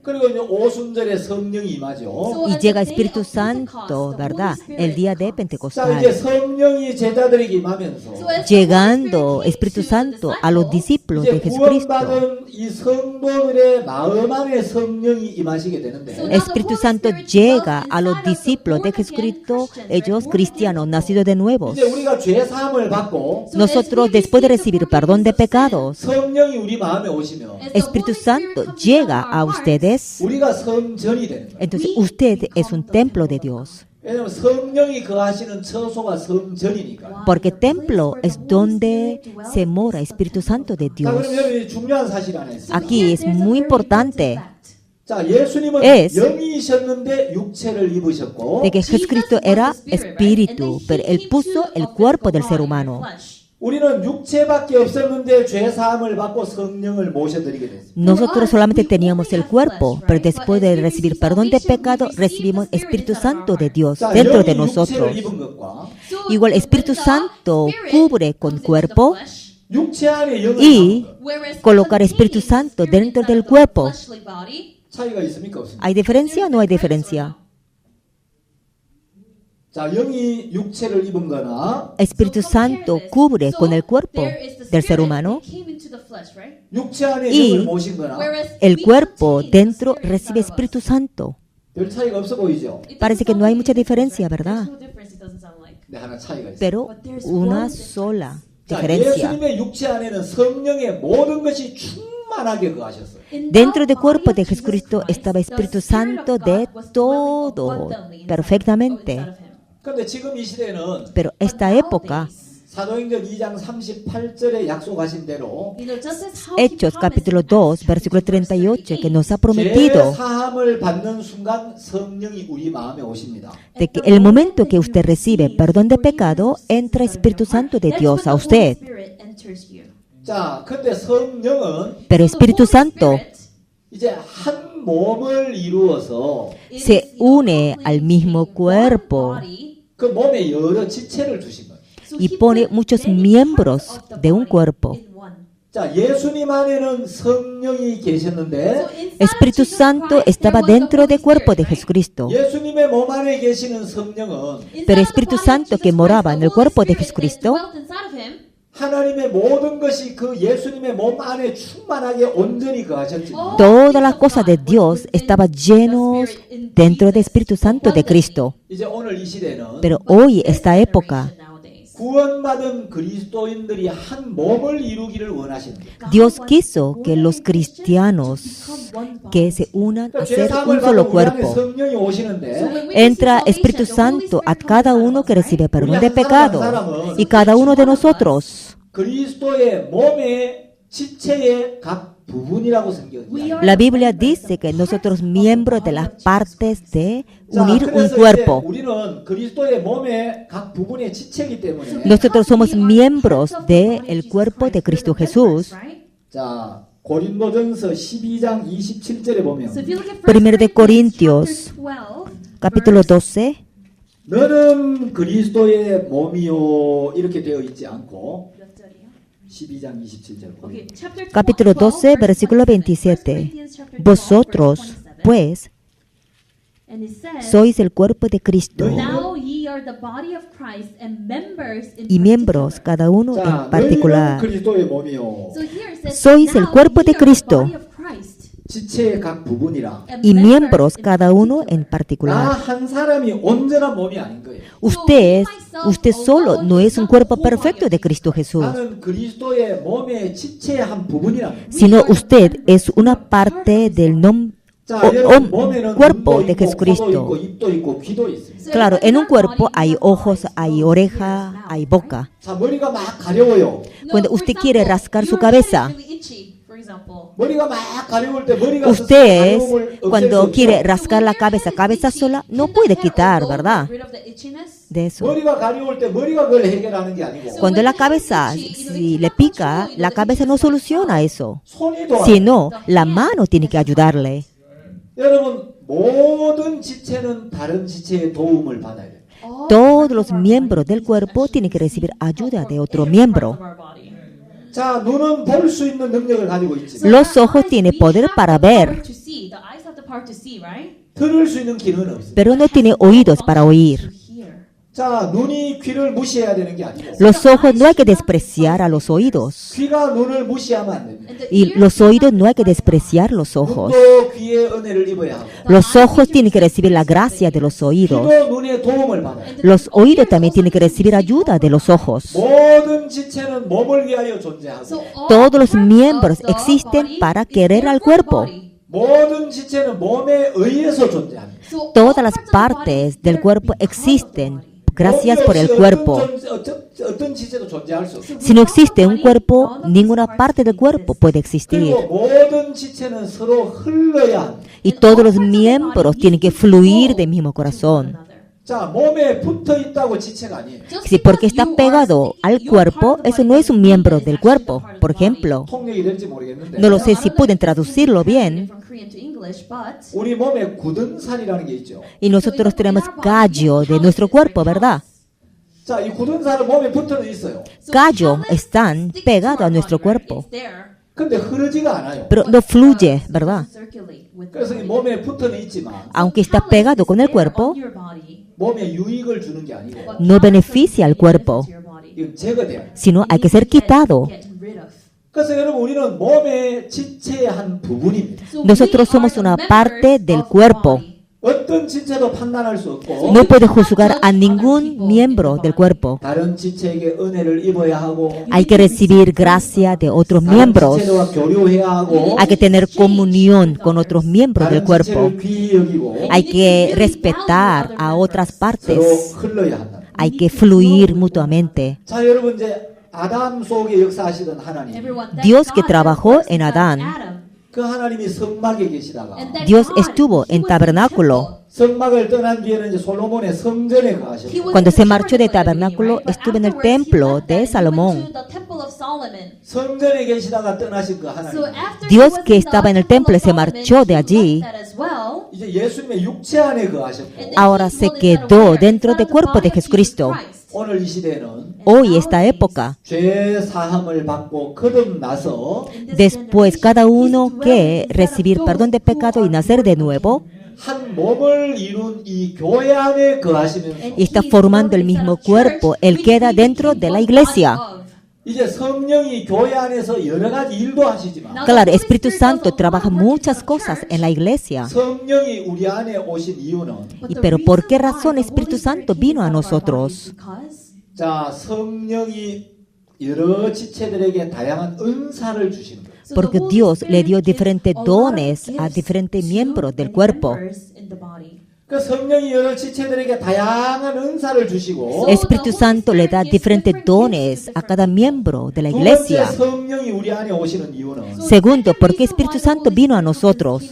그리고 이제 오순절에 성령이 임하죠. Y llega Espíritu Santo, ¿verdad? El día de 자, 이제 Pentecostal. 성령이 제자들에게 임하면서 Llegando Espíritu Santo a los discípulos de 이제 Jesucristo. 구원받은 이 성도들의 마음 안에 성령이 임하시게 되는데 Espíritu Santo llega a los discípulos de Jesucristo, ellos cristianos, nacidos de nuevos. 이제 우리가 죄 사함을 받고 Nosotros, después de recibir perdón de pecados, 성령이 우리 마음에 오시면 Espíritu Santo llega a ustedes. 우리가 성전이 되는 거예요. Entonces, usted es un templo de Dios. 왜냐하면 성령이 거하시는 처소가 성전이니까. Porque templo es donde se mora Espíritu Santo de 자, Dios. 그럼 여기 중요한 사실 하나 있습니다. Aquí es muy importante 자, 예수님은 es 영이셨는데 육체를 입으셨고 de que Jesucristo era espíritu, pero Él puso el cuerpo del ser humano. 우리는 육체밖에 없었는데 죄 사함을 받고 성령을 모셔드리게 됐습니다. Nosotros solamente teníamos el cuerpo, pero después de recibir perdón de pecado, recibimos Espíritu Santo de Dios 자, dentro de 영이 nosotros. 육체를 입은 것과 Igual Espíritu Santo cubre con cuerpo 육체 안에 영을 y 담은 것. colocar Espíritu Santo dentro del cuerpo. 차이가 있습니까? 없습니까? ¿Hay diferencia o no hay diferencia? 자, 영이 육체를 입은 거나 Espíritu Santo cubre con el cuerpo del ser humano 육체 안에 y 영을 모신 거나 el cuerpo dentro recibe Espíritu Santo. 별 차이가 없어 보이죠? Parece que no hay mucha diferencia, ¿verdad? 네, 하나 차이가 있어요. Pero una sola 자, diferencia. 예수님의 육체 안에는 성령의 모든 것이 충만하게 거하셨어요. Dentro del cuerpo de Jesucristo estaba Espíritu Santo de todo, perfectamente. 그런데 지금 이 시대는 Pero esta época, 사도행전 2장 38절에 약속하신 대로 Hechos capítulo 2, versículo 38, que nos ha 죄 prometido 사함을 받는 순간 성령이 우리 마음에 오십니다. de que el momento que usted recibe perdón de pecado, entra Espíritu Santo de Dios a usted. 자, 근데 성령은 Pero Espíritu Santo 이제 한 몸을 이루어서 se une al mismo cuerpo 그 몸에 여러 지체를 주신 거예요. y pone muchos miembros de un cuerpo. 자, 예수님 안에는 성령이 계셨는데 Espíritu Santo estaba dentro del cuerpo de Jesucristo. 예수님의 몸 안에 계시는 성령은 Pero Espíritu Santo que moraba en el cuerpo de Jesucristo, 하나님의 모든 것이 그 예수님의 몸 안에 충만하게 온전히 거하셨지. todas las cosas de Dios estaban llenos dentro del Espíritu Santo de Cristo. 이제 오늘 이 시대는 Pero hoy, esta época, 구원받은 그리스도인들이 한 몸을 이루기를 원하시는 거예요. Dios quiso que los cristianos que se unan a ser un solo cuerpo. 성령이 오시는데 Entra Espíritu Santo a cada uno que recibe perdón de pecado y cada uno de nosotros. 그리스도의 몸의 지체의 각 부분이라고 성경이 La Biblia dice que nosotros miembros de las partes de unir un 그래서 cuerpo. 이제 우리는 그리스도의 몸의 각 부분의 지체이기 때문에 Nosotros somos miembros del cuerpo de Cristo Jesús. 자 고린도전서 12장 27절에 보면 So if you look at 1 Primero de Corinthians Corintios, chapter 12, capítulo 12, 너는 그리스도의 몸이요 이렇게 되어 있지 않고 12장 27절 okay, chapter capítulo 12, versículo 27. Vosotros, pues, and it says, sois el cuerpo de Cristo now ye are the body of Christ and members in y miembros particular. cada uno 자, en 너희는 particular. 그리스도의 몸이요 So here it says, Sois el now cuerpo de ye are the Cristo. body of Christ 지체의 각 부분이라 and Y members miembros in cada uno particular. en 나 particular. 한 사람이 온전한 몸이 아닌 거예요. Usted solo no es un cuerpo perfecto de Cristo Jesús, 나는 그리스도의 몸의 지체의 한 부분이라. sino usted es una parte del 자, 여러분 몸에는 cuerpo 눈도 de 있고, 코도 Jesucristo. 있고, 입도 있고, 귀도 있습니다. Claro, en un cuerpo hay ojos, hay oreja, hay boca. 자, 머리가 막 가려워요. Cuando for usted quiere example, rascar su your head is cabeza, really itchy, for example. 머리가 막 가려울 때 머리가 usted 스스로 가려움을 없앨 수 cuando 없죠. quiere rascar la cabeza sola, no puede quitar, ¿verdad? De eso. 머리가 가려울 때 머리가 그걸 해결하는 게 아니고 Cuando la cabeza, si le pica, la cabeza no soluciona eso, 손이 도와요. sino la mano tiene que ayudarle. 여러분 모든 지체는 다른 지체의 도움을 받아야 돼요. Todos los miembros del cuerpo tienen que recibir ayuda de otro miembro. 자, 눈은 볼 수 있는 능력을 가지고 있지만 Los ojos tienen poder para ver, 들을 수 있는 기능은 없어요. pero no tienen oídos para oír. 자, 눈이 귀를 무시해야 되는 게 아니고 Los ojos no hay que despreciar a los oídos. 귀가 눈을 무시하면 안 됩니다. Y los oídos no hay que despreciar los ojos. 눈도 귀의 은혜를 입어야 하고 Los ojos tienen que recibir la gracia de los oídos. 귀도 눈의 도움을 받아야 돼요. Los oídos también tienen que recibir ayuda de los ojos. 모든 지체는 몸을 위하여 존재하고 Todos los miembros existen para querer al cuerpo. 모든 지체는 몸에 의해서 존재합니다. Todas las partes del cuerpo existen gracias por el cuerpo. 어떤 지체도 존재할 수 없어요. Si no existe un cuerpo, ninguna parte del cuerpo puede existir. 그리고 모든 지체는 서로 흘러야 합니다. Y todos los miembros tienen que fluir del mismo corazón. 자, 몸에 붙어 있다고 지체가 아니에요. Si porque está pegado al cuerpo, eso no es un miembro del cuerpo. Por ejemplo, 통역이 될지 모르겠는데 no lo sé si pueden traducirlo bien. 우리 몸에 굳은 살이라는 게 있죠. Y nosotros tenemos callo de nuestro cuerpo, ¿verdad? 자, 이 굳은 살은 몸에 붙어 있어요. Callo están pegados a nuestro cuerpo, 근데 흐르지가 않아요. pero no fluye, ¿verdad? 그래서 이 몸에 붙어 있지만 Aunque está pegado con el cuerpo, 몸에 유익을 주는 게 아니고 no beneficia al cuerpo, 이건 제거돼요. sino hay que ser quitado. 그래서 여러분 우리는 몸의 지체의 한 부분입니다. Nosotros somos una parte del cuerpo. 어떤 지체도 판단할 수 없고 No puede juzgar a ningún miembro del cuerpo. 다른 지체에게 은혜를 입어야 하고 Hay que recibir gracia de otros 다른 miembros. 지체와 교류해야 하고 Hay que tener comunión con otros miembros del 다른 cuerpo. 지체를 귀히 여기고 Hay que respetar a otras 서로 partes. 흘러야 한다. Hay que fluir mutuamente. 자, 여러분 이제 아담 속에 역사하시던 하나님, Dios que trabajó en Adán, 그 하나님이 성막에 계시다가 Dios estuvo en tabernáculo. 성막을 떠난 뒤에는 이제 솔로몬의 성전에 거하셨고 Cuando se marchó del tabernáculo, estuvo en el templo de Salomón. 성전에 계시다가 떠나신 그 하나님, Dios que estaba en el templo se marchó de allí. 이제 예수님의 육체 안에 거하셨고 Ahora se quedó dentro del cuerpo de Jesucristo. 오늘 이 시대는 Hoy, esta época, 죄 사함을 받고 거듭나서 después cada uno que recibir perdón de pecado y nacer de nuevo, 한 몸을 이룬 이 교회 안에 거하시면서 y está formando el mismo cuerpo, Él queda dentro de la iglesia. 이제 성령이 교회 안에서 여러 가지 일도 하시지만 Claro, Espíritu Santo trabaja muchas cosas en la iglesia. 성령이 우리 안에 오신 이유는 Pero ¿por qué razón Espíritu Santo vino a nosotros? 자, 성령이 여러 지체들에게 다양한 은사를 주시는 거예요. So Porque the Holy Dios le dio Spirit gives diferentes a lot of dones a gifts diferentes to miembros del the cuerpo. members in the body. 그 성령이 여러 지체들에게 다양한 은사를 주시고 Espíritu Santo le da diferentes dones a cada miembro de la 두 번째 iglesia. 성령이 우리 안에 오시는 이유는 Segundo, ¿por qué Espíritu Santo vino a nosotros?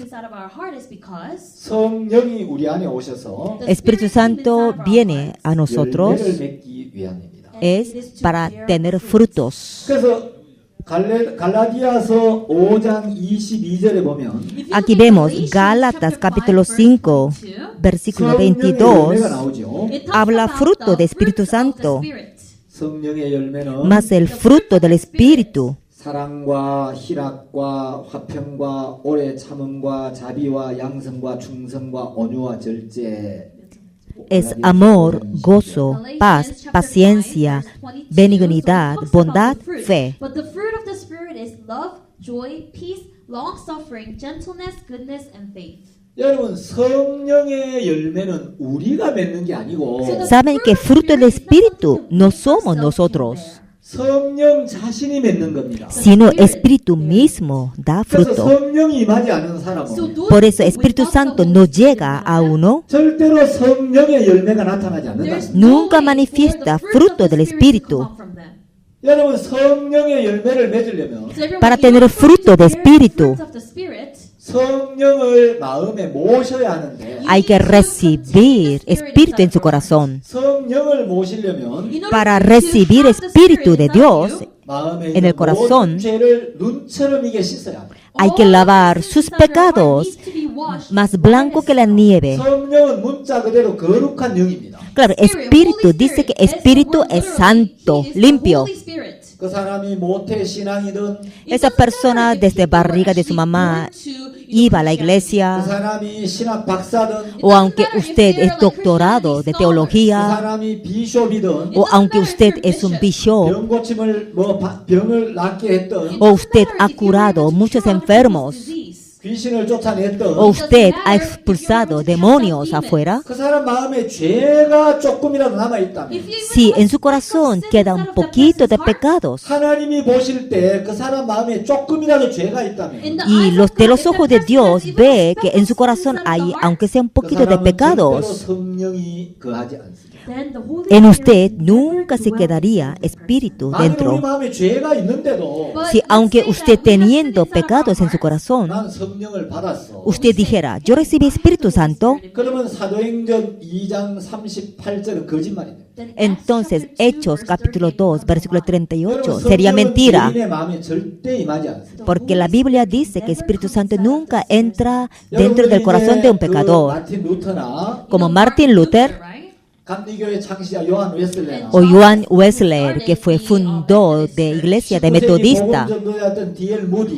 성령이 우리 안에 오셔서 Espíritu Santo viene a nosotros 열매를 맺기 위함입니다. es para tener frutos. 그래서 갈라디아서 5장 22절에 보면 Aquí vemos Gálatas capítulo 5, versículo 성령의 22. 열매가 나오죠. Habla fruto de Espíritu Santo, 성령의 열매는 más el fruto del Espíritu. 사랑과 희락과 화평과 오래 참음과 자비와 양성과 충성과 온유와 절제 Es amor, gozo, paz, paciencia, benignidad, bondad, fe. But the fruit of the Spirit is love, joy, peace, long-suffering, gentleness, goodness, and faith. 여러분 성령의 열매는 우리가 맺는 게 아니고 Saben que fruto del Espíritu no somos nosotros, 성령 자신이 맺는 겁니다. sino Espíritu mismo da 그래서 fruto. 성령이 임하지 않은 사람은 Por eso Espíritu Santo no llega a uno, 절대로 성령의 열매가 나타나지 않는다. nunca manifiesta fruto del Espíritu. 여러분 성령의 열매를 맺으려면 Para tener fruto de Espíritu, 성령을 마음에 모셔야 하는데 hay que recibir Espíritu en su corazón. 성령을 모시려면 Para recibir Espíritu de Dios, 마음에 en 있는 el corazón, 모든 죄를 눈처럼 이게 씻어야 합니다. hay que lavar sus pecados más blanco que la nieve. 성령은 문자 그대로 거룩한 영입니다. Claro, Espíritu dice que Espíritu es santo, limpio. 그 사람이 모태 신앙이든 Esa persona desde barriga de su mamá iba a la 그 iglesia, 사람이 신학 박사든 o aunque usted es doctorado de 그 teología, 사람이 비숍이든 o aunque usted es un bishop, 병 고침을 병을 낫게 했던 o usted ha curado muchos enfermos, 귀신을 쫓아냈던 o usted ha expulsado demonios afuera, 그 사람 마음에 죄가 조금이라도 남아 있다면 si en su corazón queda un poquito de pecados, 하나님이 보실 때 그 사람 마음에 조금이라도 죄가 있다면 y de los ojos de Dios ve que en su corazón hay, aunque sea un 그 poquito de 사람은 절대로 pecados, 성령이 거하지 않습니다. en usted nunca se quedaría espíritu 만약 우리 dentro. 마음에 죄가 있는데도 Si aunque usted teniendo pecados en su corazón, 난 성령을 받았어. usted dijera, yo recibí Espíritu Santo, 그러면 사도행전 2장 38절은 거짓말입니다. entonces Hechos capítulo 2 versículo 38 여러분, sería 성령은 mentira, 개인의 마음에 절대 임하지 않습니다. porque la Biblia dice que Espíritu Santo nunca entra dentro del corazón de un pecador. 마틴 루터나 Como Martin Luther 감리교의 창시자 요한 웨슬레나 o Joan Wesley, que fue fundador de iglesia de metodista,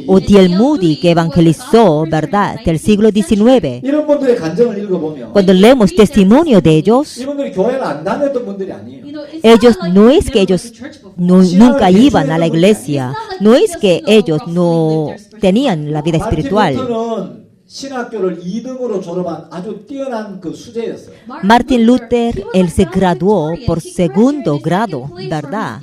o D.L. Moody, que evangelizó, ¿verdad?, del siglo XIX. 이런 분들의 간증을 읽어보면 Cuando leemos testimonio de ellos, 이분들이 교회를 안 다녔던 분들이 아니에요. ellos no es que ellos nunca iban a la iglesia, no es que ellos no tenían la vida 마틴 espiritual. 루터는 신학교를 2등으로 졸업한 아주 뛰어난 그 수재였어요. Martin Luther, él se graduó por segundo grado, ¿verdad?,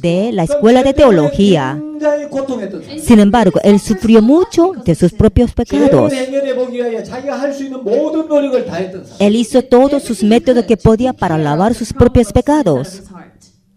de la escuela de teología. 굉장히 고통했던 사람. Sin embargo, él sufrió mucho de sus propios pecados. 죄를 해결해 보기 위하여 자기가 할 수 있는 모든 노력을 다했던 사람. Él hizo todos sus métodos que podía para lavar sus propios pecados.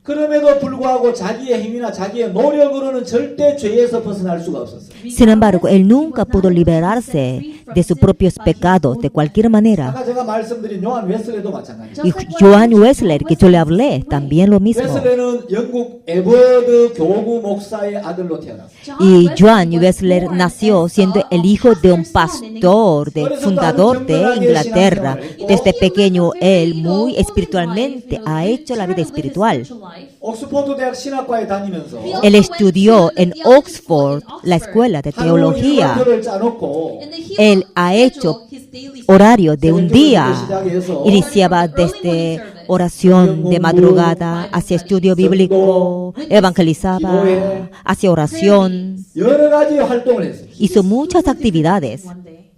그럼에도 불구하고 자기의 힘이나 자기의 노력으로는 절대 죄에서 벗어날 수가 없었어요. Sin embargo, él nunca pudo liberarse de sus propios pecados de cualquier manera. 아까 제가 말씀드린 요한 웨슬레도 마찬가지예요. Y Joan Wesley, que yo le hablé, también lo mismo. 웨슬레는 영국 에버드 교구 목사의 아들로 태어났어요. Y Joan Wesley nació siendo el hijo de un pastor, de fundador de Inglaterra. Desde pequeño, él muy espiritualmente ha hecho la vida espiritual. 옥스포드 대학 신학과에 다니면서 Él estudió en Oxford, la escuela de teología. 표를 짜놓고 Él ha hecho horario de un día. Iniciaba desde oración de madrugada, hacía estudio bíblico, evangelizaba, hacía oración, 여러 가지 활동을 했어요. hizo muchas actividades.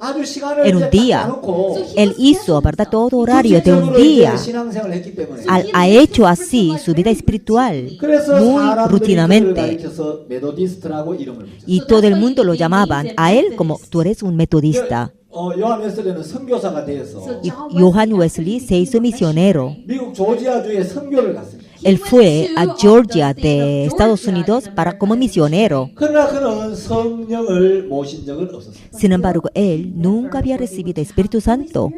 아주 시간을 En un 이제 día. 딱 짜놓고 Él hizo, ¿verdad?, todo horario de un 규칙적으로 이제 día. 신앙생활을 했기 때문에 Ha hecho así su vida espiritual 그래서 muy 사람들이 그를 rutinamente. 가리켜서 메도디스트라고 이름을 붙였어요. Y todo el mundo lo llamaban a él como tú eres un metodista. 요한 웨슬리는 선교사가 되어서 Y Johann Wesley se hizo misionero. 미국 조지아주에 선교를 갔습니다. Él fue a Georgia de Estados Unidos para como misionero. 그러나 그는 성령을 모신 적은 없었어요. Sin embargo, él nunca había recibido Espíritu Santo.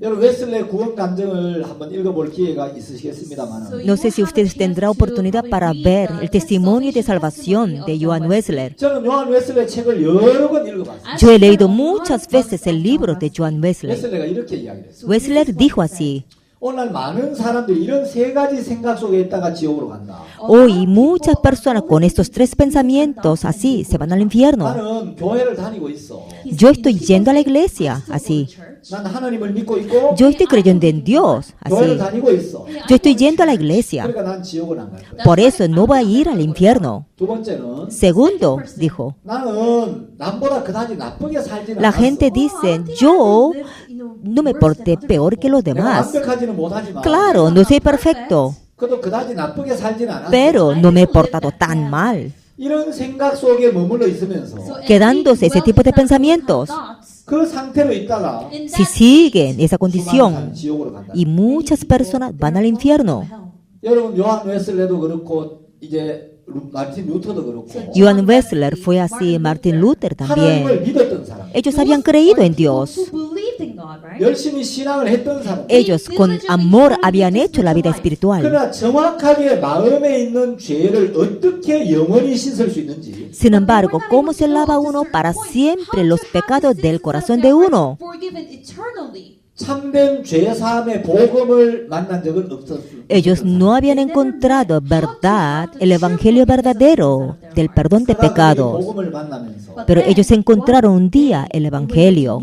여러분 웨슬리의 구원 간증을 한번 읽어볼 기회가 있으시겠습니다만 No sé si ustedes tendrán oportunidad para ver el testimonio de salvación de Johann Wesley. 저는 요한 웨슬리의 책을 여러 번 읽어봤어요. Yo he leído muchas veces el libro de Johann Wesley. 웨슬리가 이렇게 이야기를 했어요. Wesley dijo así: 오늘 많은 사람들이 이런 세 가지 생각 속에 있다가 지옥으로 간다. hoy muchas personas con estos tres pensamientos así se van al infierno. 나는 교회를 다니고 있어. Yo estoy yendo a la iglesia, así. 난 하나님을 믿고 있고 Yo estoy creyendo en Dios, 교회를 así. 다니고 있어. Yo estoy yendo a la iglesia. 그러니까 난 지옥은 안 갈 거야. Por eso no voy a ir al infierno. 두 번째는 Segundo, dijo, 나는 남보다 그다지 나쁘게 살지는 la 않았어. gente dice, yo no me porté peor que los 내가 demás. 완벽하지는 못하지만 Claro, no soy perfecto, 그래도 그다지 나쁘게 살지는 않았어. pero no me he portado tan mal. 이런 생각 속에 머물러 있으면서 Quedándose ese tipo de pensamientos, 그 상태로 있다가 si siguen esa 수많은 condición, 사람이 지옥으로 간다. y muchas personas van al infierno. 여러분 요한 웨슬레도 그렇고 이제 마틴 루터도 그렇고 Johann Wesley fue así, Martin Luther 하나님을 también. 믿었던 사람, Ellos habían creído en Dios. 열심히 신앙을 했던 사람. Ellos con amor habían hecho la vida espiritual. 그러나 정확하게 마음에 있는 죄를 어떻게 영원히 씻을 수 있는지 Sin embargo, ¿cómo se lava uno para siempre los pecados del corazón de uno? 참된 죄사함의 복음을 만난 적은 없었습니다. Ellos no habían encontrado verdad, el evangelio verdadero del perdón de pecados. 복음을 만나면서 Pero ellos encontraron un día el evangelio.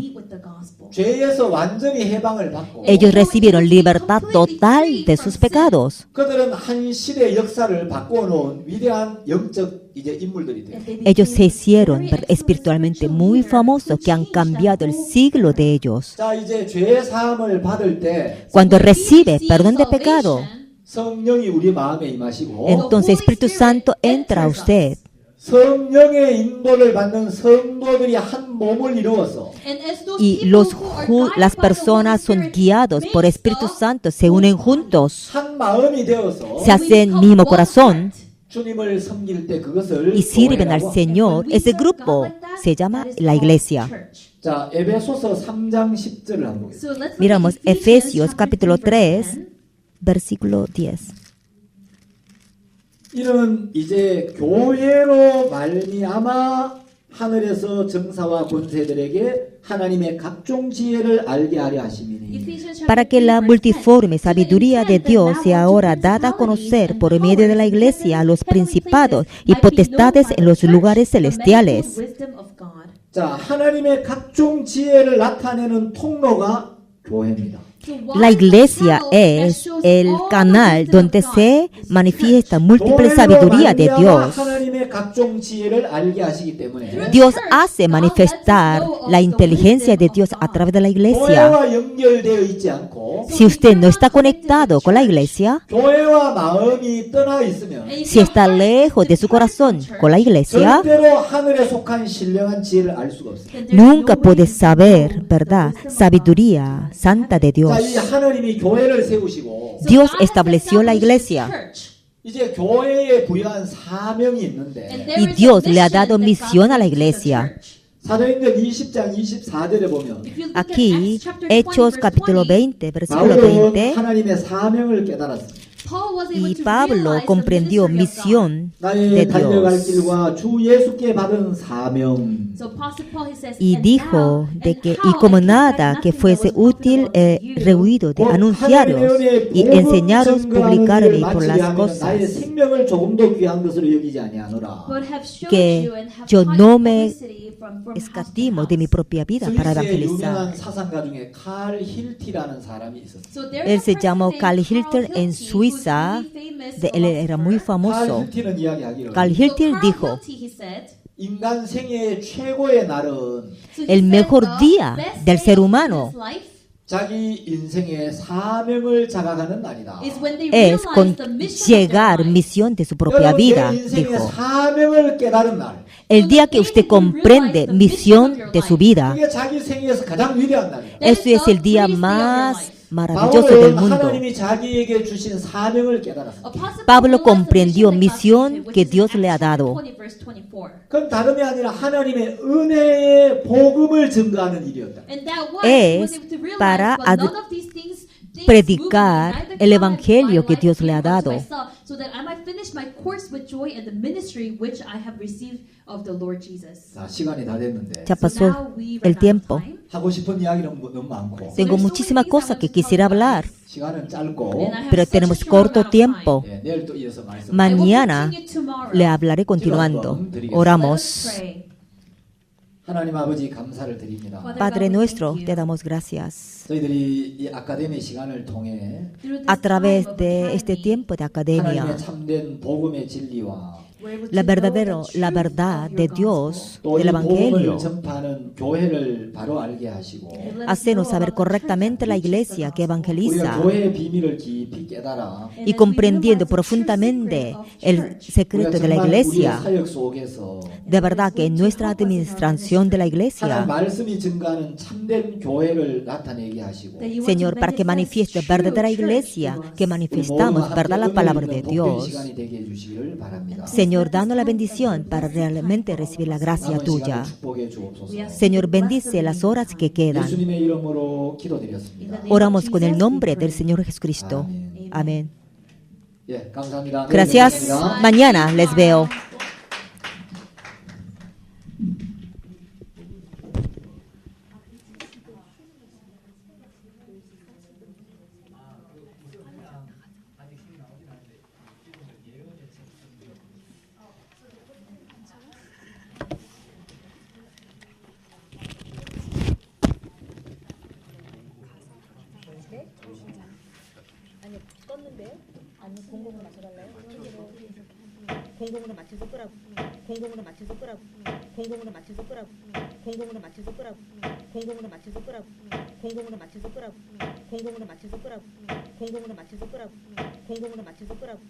죄에서 완전히 해방을 받고 Ellos recibieron libertad total de sus pecados. 그들은 한 시대의 역사를 바꾸어 놓은 위대한 영적 이제 인물들이 돼요. Ellos se hicieron espiritualmente muy famosos que han cambiado el siglo de ellos. 자, 이제 죄 사함을 받을 때 Cuando recibe perdón de pecado, 성령이 우리 마음에 임하시고 entonces Espíritu Santo entra a usted. 성령의 인도를 받는 성도들이 한 몸을 이루어서 Y las personas son guiados por Espíritu Santo, se unen juntos, 한 마음이 되어서 se hacen mismo corazón 주님을 섬길 때 그것을 y sirven al 교회라고 Señor. Ese grupo se llama la iglesia. 자, 에베소서 3장 10절을 한번 보겠습니다. Miramos Efesios capítulo 3, versículo 10. 이는 이제 교회로 말미암아 하늘에서 정사와 권세들에게 하나님의 각종 지혜를 알게 하려 하심이니 Para que la multiforme sabiduría de Dios sea ahora dada a conocer por medio de la iglesia a los principados y potestades en los lugares celestiales. 자, 하나님의 각종 지혜를 나타내는 통로가 교회입니다. La iglesia es el canal donde se manifiesta múltiple sabiduría de Dios. 하나님의 각종 지혜를 알게 하시기 때문에 Dios hace manifestar la inteligencia de Dios a través de la iglesia. 교회와 연결되어 있지 않고 Si usted no está conectado con la iglesia, 교회와 마음이 떠나 있으면 si está lejos de su corazón con la iglesia, 절대로 하늘에 속한 신령한 지혜를 알 수가 없습니다. nunca puedes saber, ¿verdad? Sabiduría santa de Dios. 자, 이 하나님이 교회를 세우시고 Dios estableció la iglesia 이제 교회에 부여한 사명이 있는데 y Dios le ha dado misión a la iglesia. 사도행전 20장 24절에 보면 Aquí, Hechos capítulo 20, versículo 바울은 20, 하나님의 사명을 깨달았습니다. y Pablo comprendió misión de 나의 달려갈 Dios 길과 주 예수께 받은 사명 y dijo de que, y como nada que fuese útil, rehuido de anunciaros y enseñaros, publicarme por las 나의 cosas 생명을 조금 더 귀한 것으로 여기지 아니하노라. que yo no me escatimo de mi propia vida para 스위스의 evangelizar. 유명한 사상가 중에 칼 힐티라는 사람이 있었어요. Él se llamó Carl Hilter en Suiza. Él era muy 칼 famoso. 힐티는 이야기하기를 Carl Hilter dijo, 인간 생애의 최고의 날은 So he El said mejor the día best del day ser of humano his life 자기 인생의 사명을 자각하는 날이다. is when they es realize con the mission of their llegar life. misión de su propia 여러분, vida, 내 인생의 dijo. 사명을 깨달은 날. El día que usted comprende misión de su vida, 그게 자기 생애에서 가장 위대한 날이다. ese es el día más maravilloso del 바울은 mundo. 하나님이 자기에게 주신 사명을 깨달았습니다. Apostle Pablo Paul realized the comprendió mission that God misión gave him, que which is in Dios le ha Acts dado. 20, verse 24. 그건 다름이 아니라 하나님의 은혜의 복음을 증거하는 일이었다. And that was Es to realize, para but none of these things predicar move me, neither el come evangelio my que life Dios le ha unto dado. myself, so that I might finish my course with joy and the ministry which I have received of the Lord Jesus. 자, 시간이 다 됐는데 Ya So pasó now we run el out of tiempo. time. 하고 싶은 이야기는 너무 많고 Tengo muchísimas cosas que quisiera hablar, 시간은 짧고 And I have pero such a tenemos short corto amount of time. tiempo. 예, 내일 또 이어서 말씀. I will Mañana continue tomorrow. le hablaré continuando. Let us Oramos. pray. 하나님 아버지 감사를 드립니다. Father Padre God, we nuestro, thank te you. damos gracias. 저희들이 이 아카데미 시간을 통해 Through this A través time of de este academy, tiempo de academia, 하나님의 참된 복음의 진리와 we're able to la know the la truth verdad of de your Dios, gospel. 또 이 del 복음을 Evangelio. 전파하는 교회를 바로 알게 하시고 Let us know Hacenos saber about the correctamente la church that preaches iglesia the que gospel. evangeliza 우리가 교회의 비밀을 깊이 깨달아 And y as we comprendiendo realize the true profundamente secret of el church, secreto 우리가 de la 정말 우리의 iglesia, 사역 속에서 de verdad que en nuestra administración de la 하나님 iglesia, 말씀이 증가하는 참된 교회를 나타내게 하시고 that you want Señor, to para que manifest manifieste true verdadera church iglesia, to us. que manifestamos verdad la palabra de 복된 Dios. 시간이 되게 해주시기를 바랍니다. Señor, danos la bendición para realmente recibir la gracia 남은 tuya. 시간을 축복해 주옵소서. Señor, bendice las horas que quedan. 예수님의 이름으로 기도드렸습니다. Oramos con el nombre del Señor Jesucristo. Amén. 예, 감사합니다. 내일 Gracias. 뵙겠습니다. Mañana les veo. 공공으로 맞춰서 끄라고. 공공으로 맞춰서 끄라고. 공공으로 맞춰서 끄라고. 공공으로 맞춰서 끄라고. 공공으로 맞춰서 끄라고. 공공으로 맞춰서 끄라고. 공공으로 맞춰서 끄라고. 공공으로 맞춰서 끄라고. 공공으로 맞춰서 끄라고.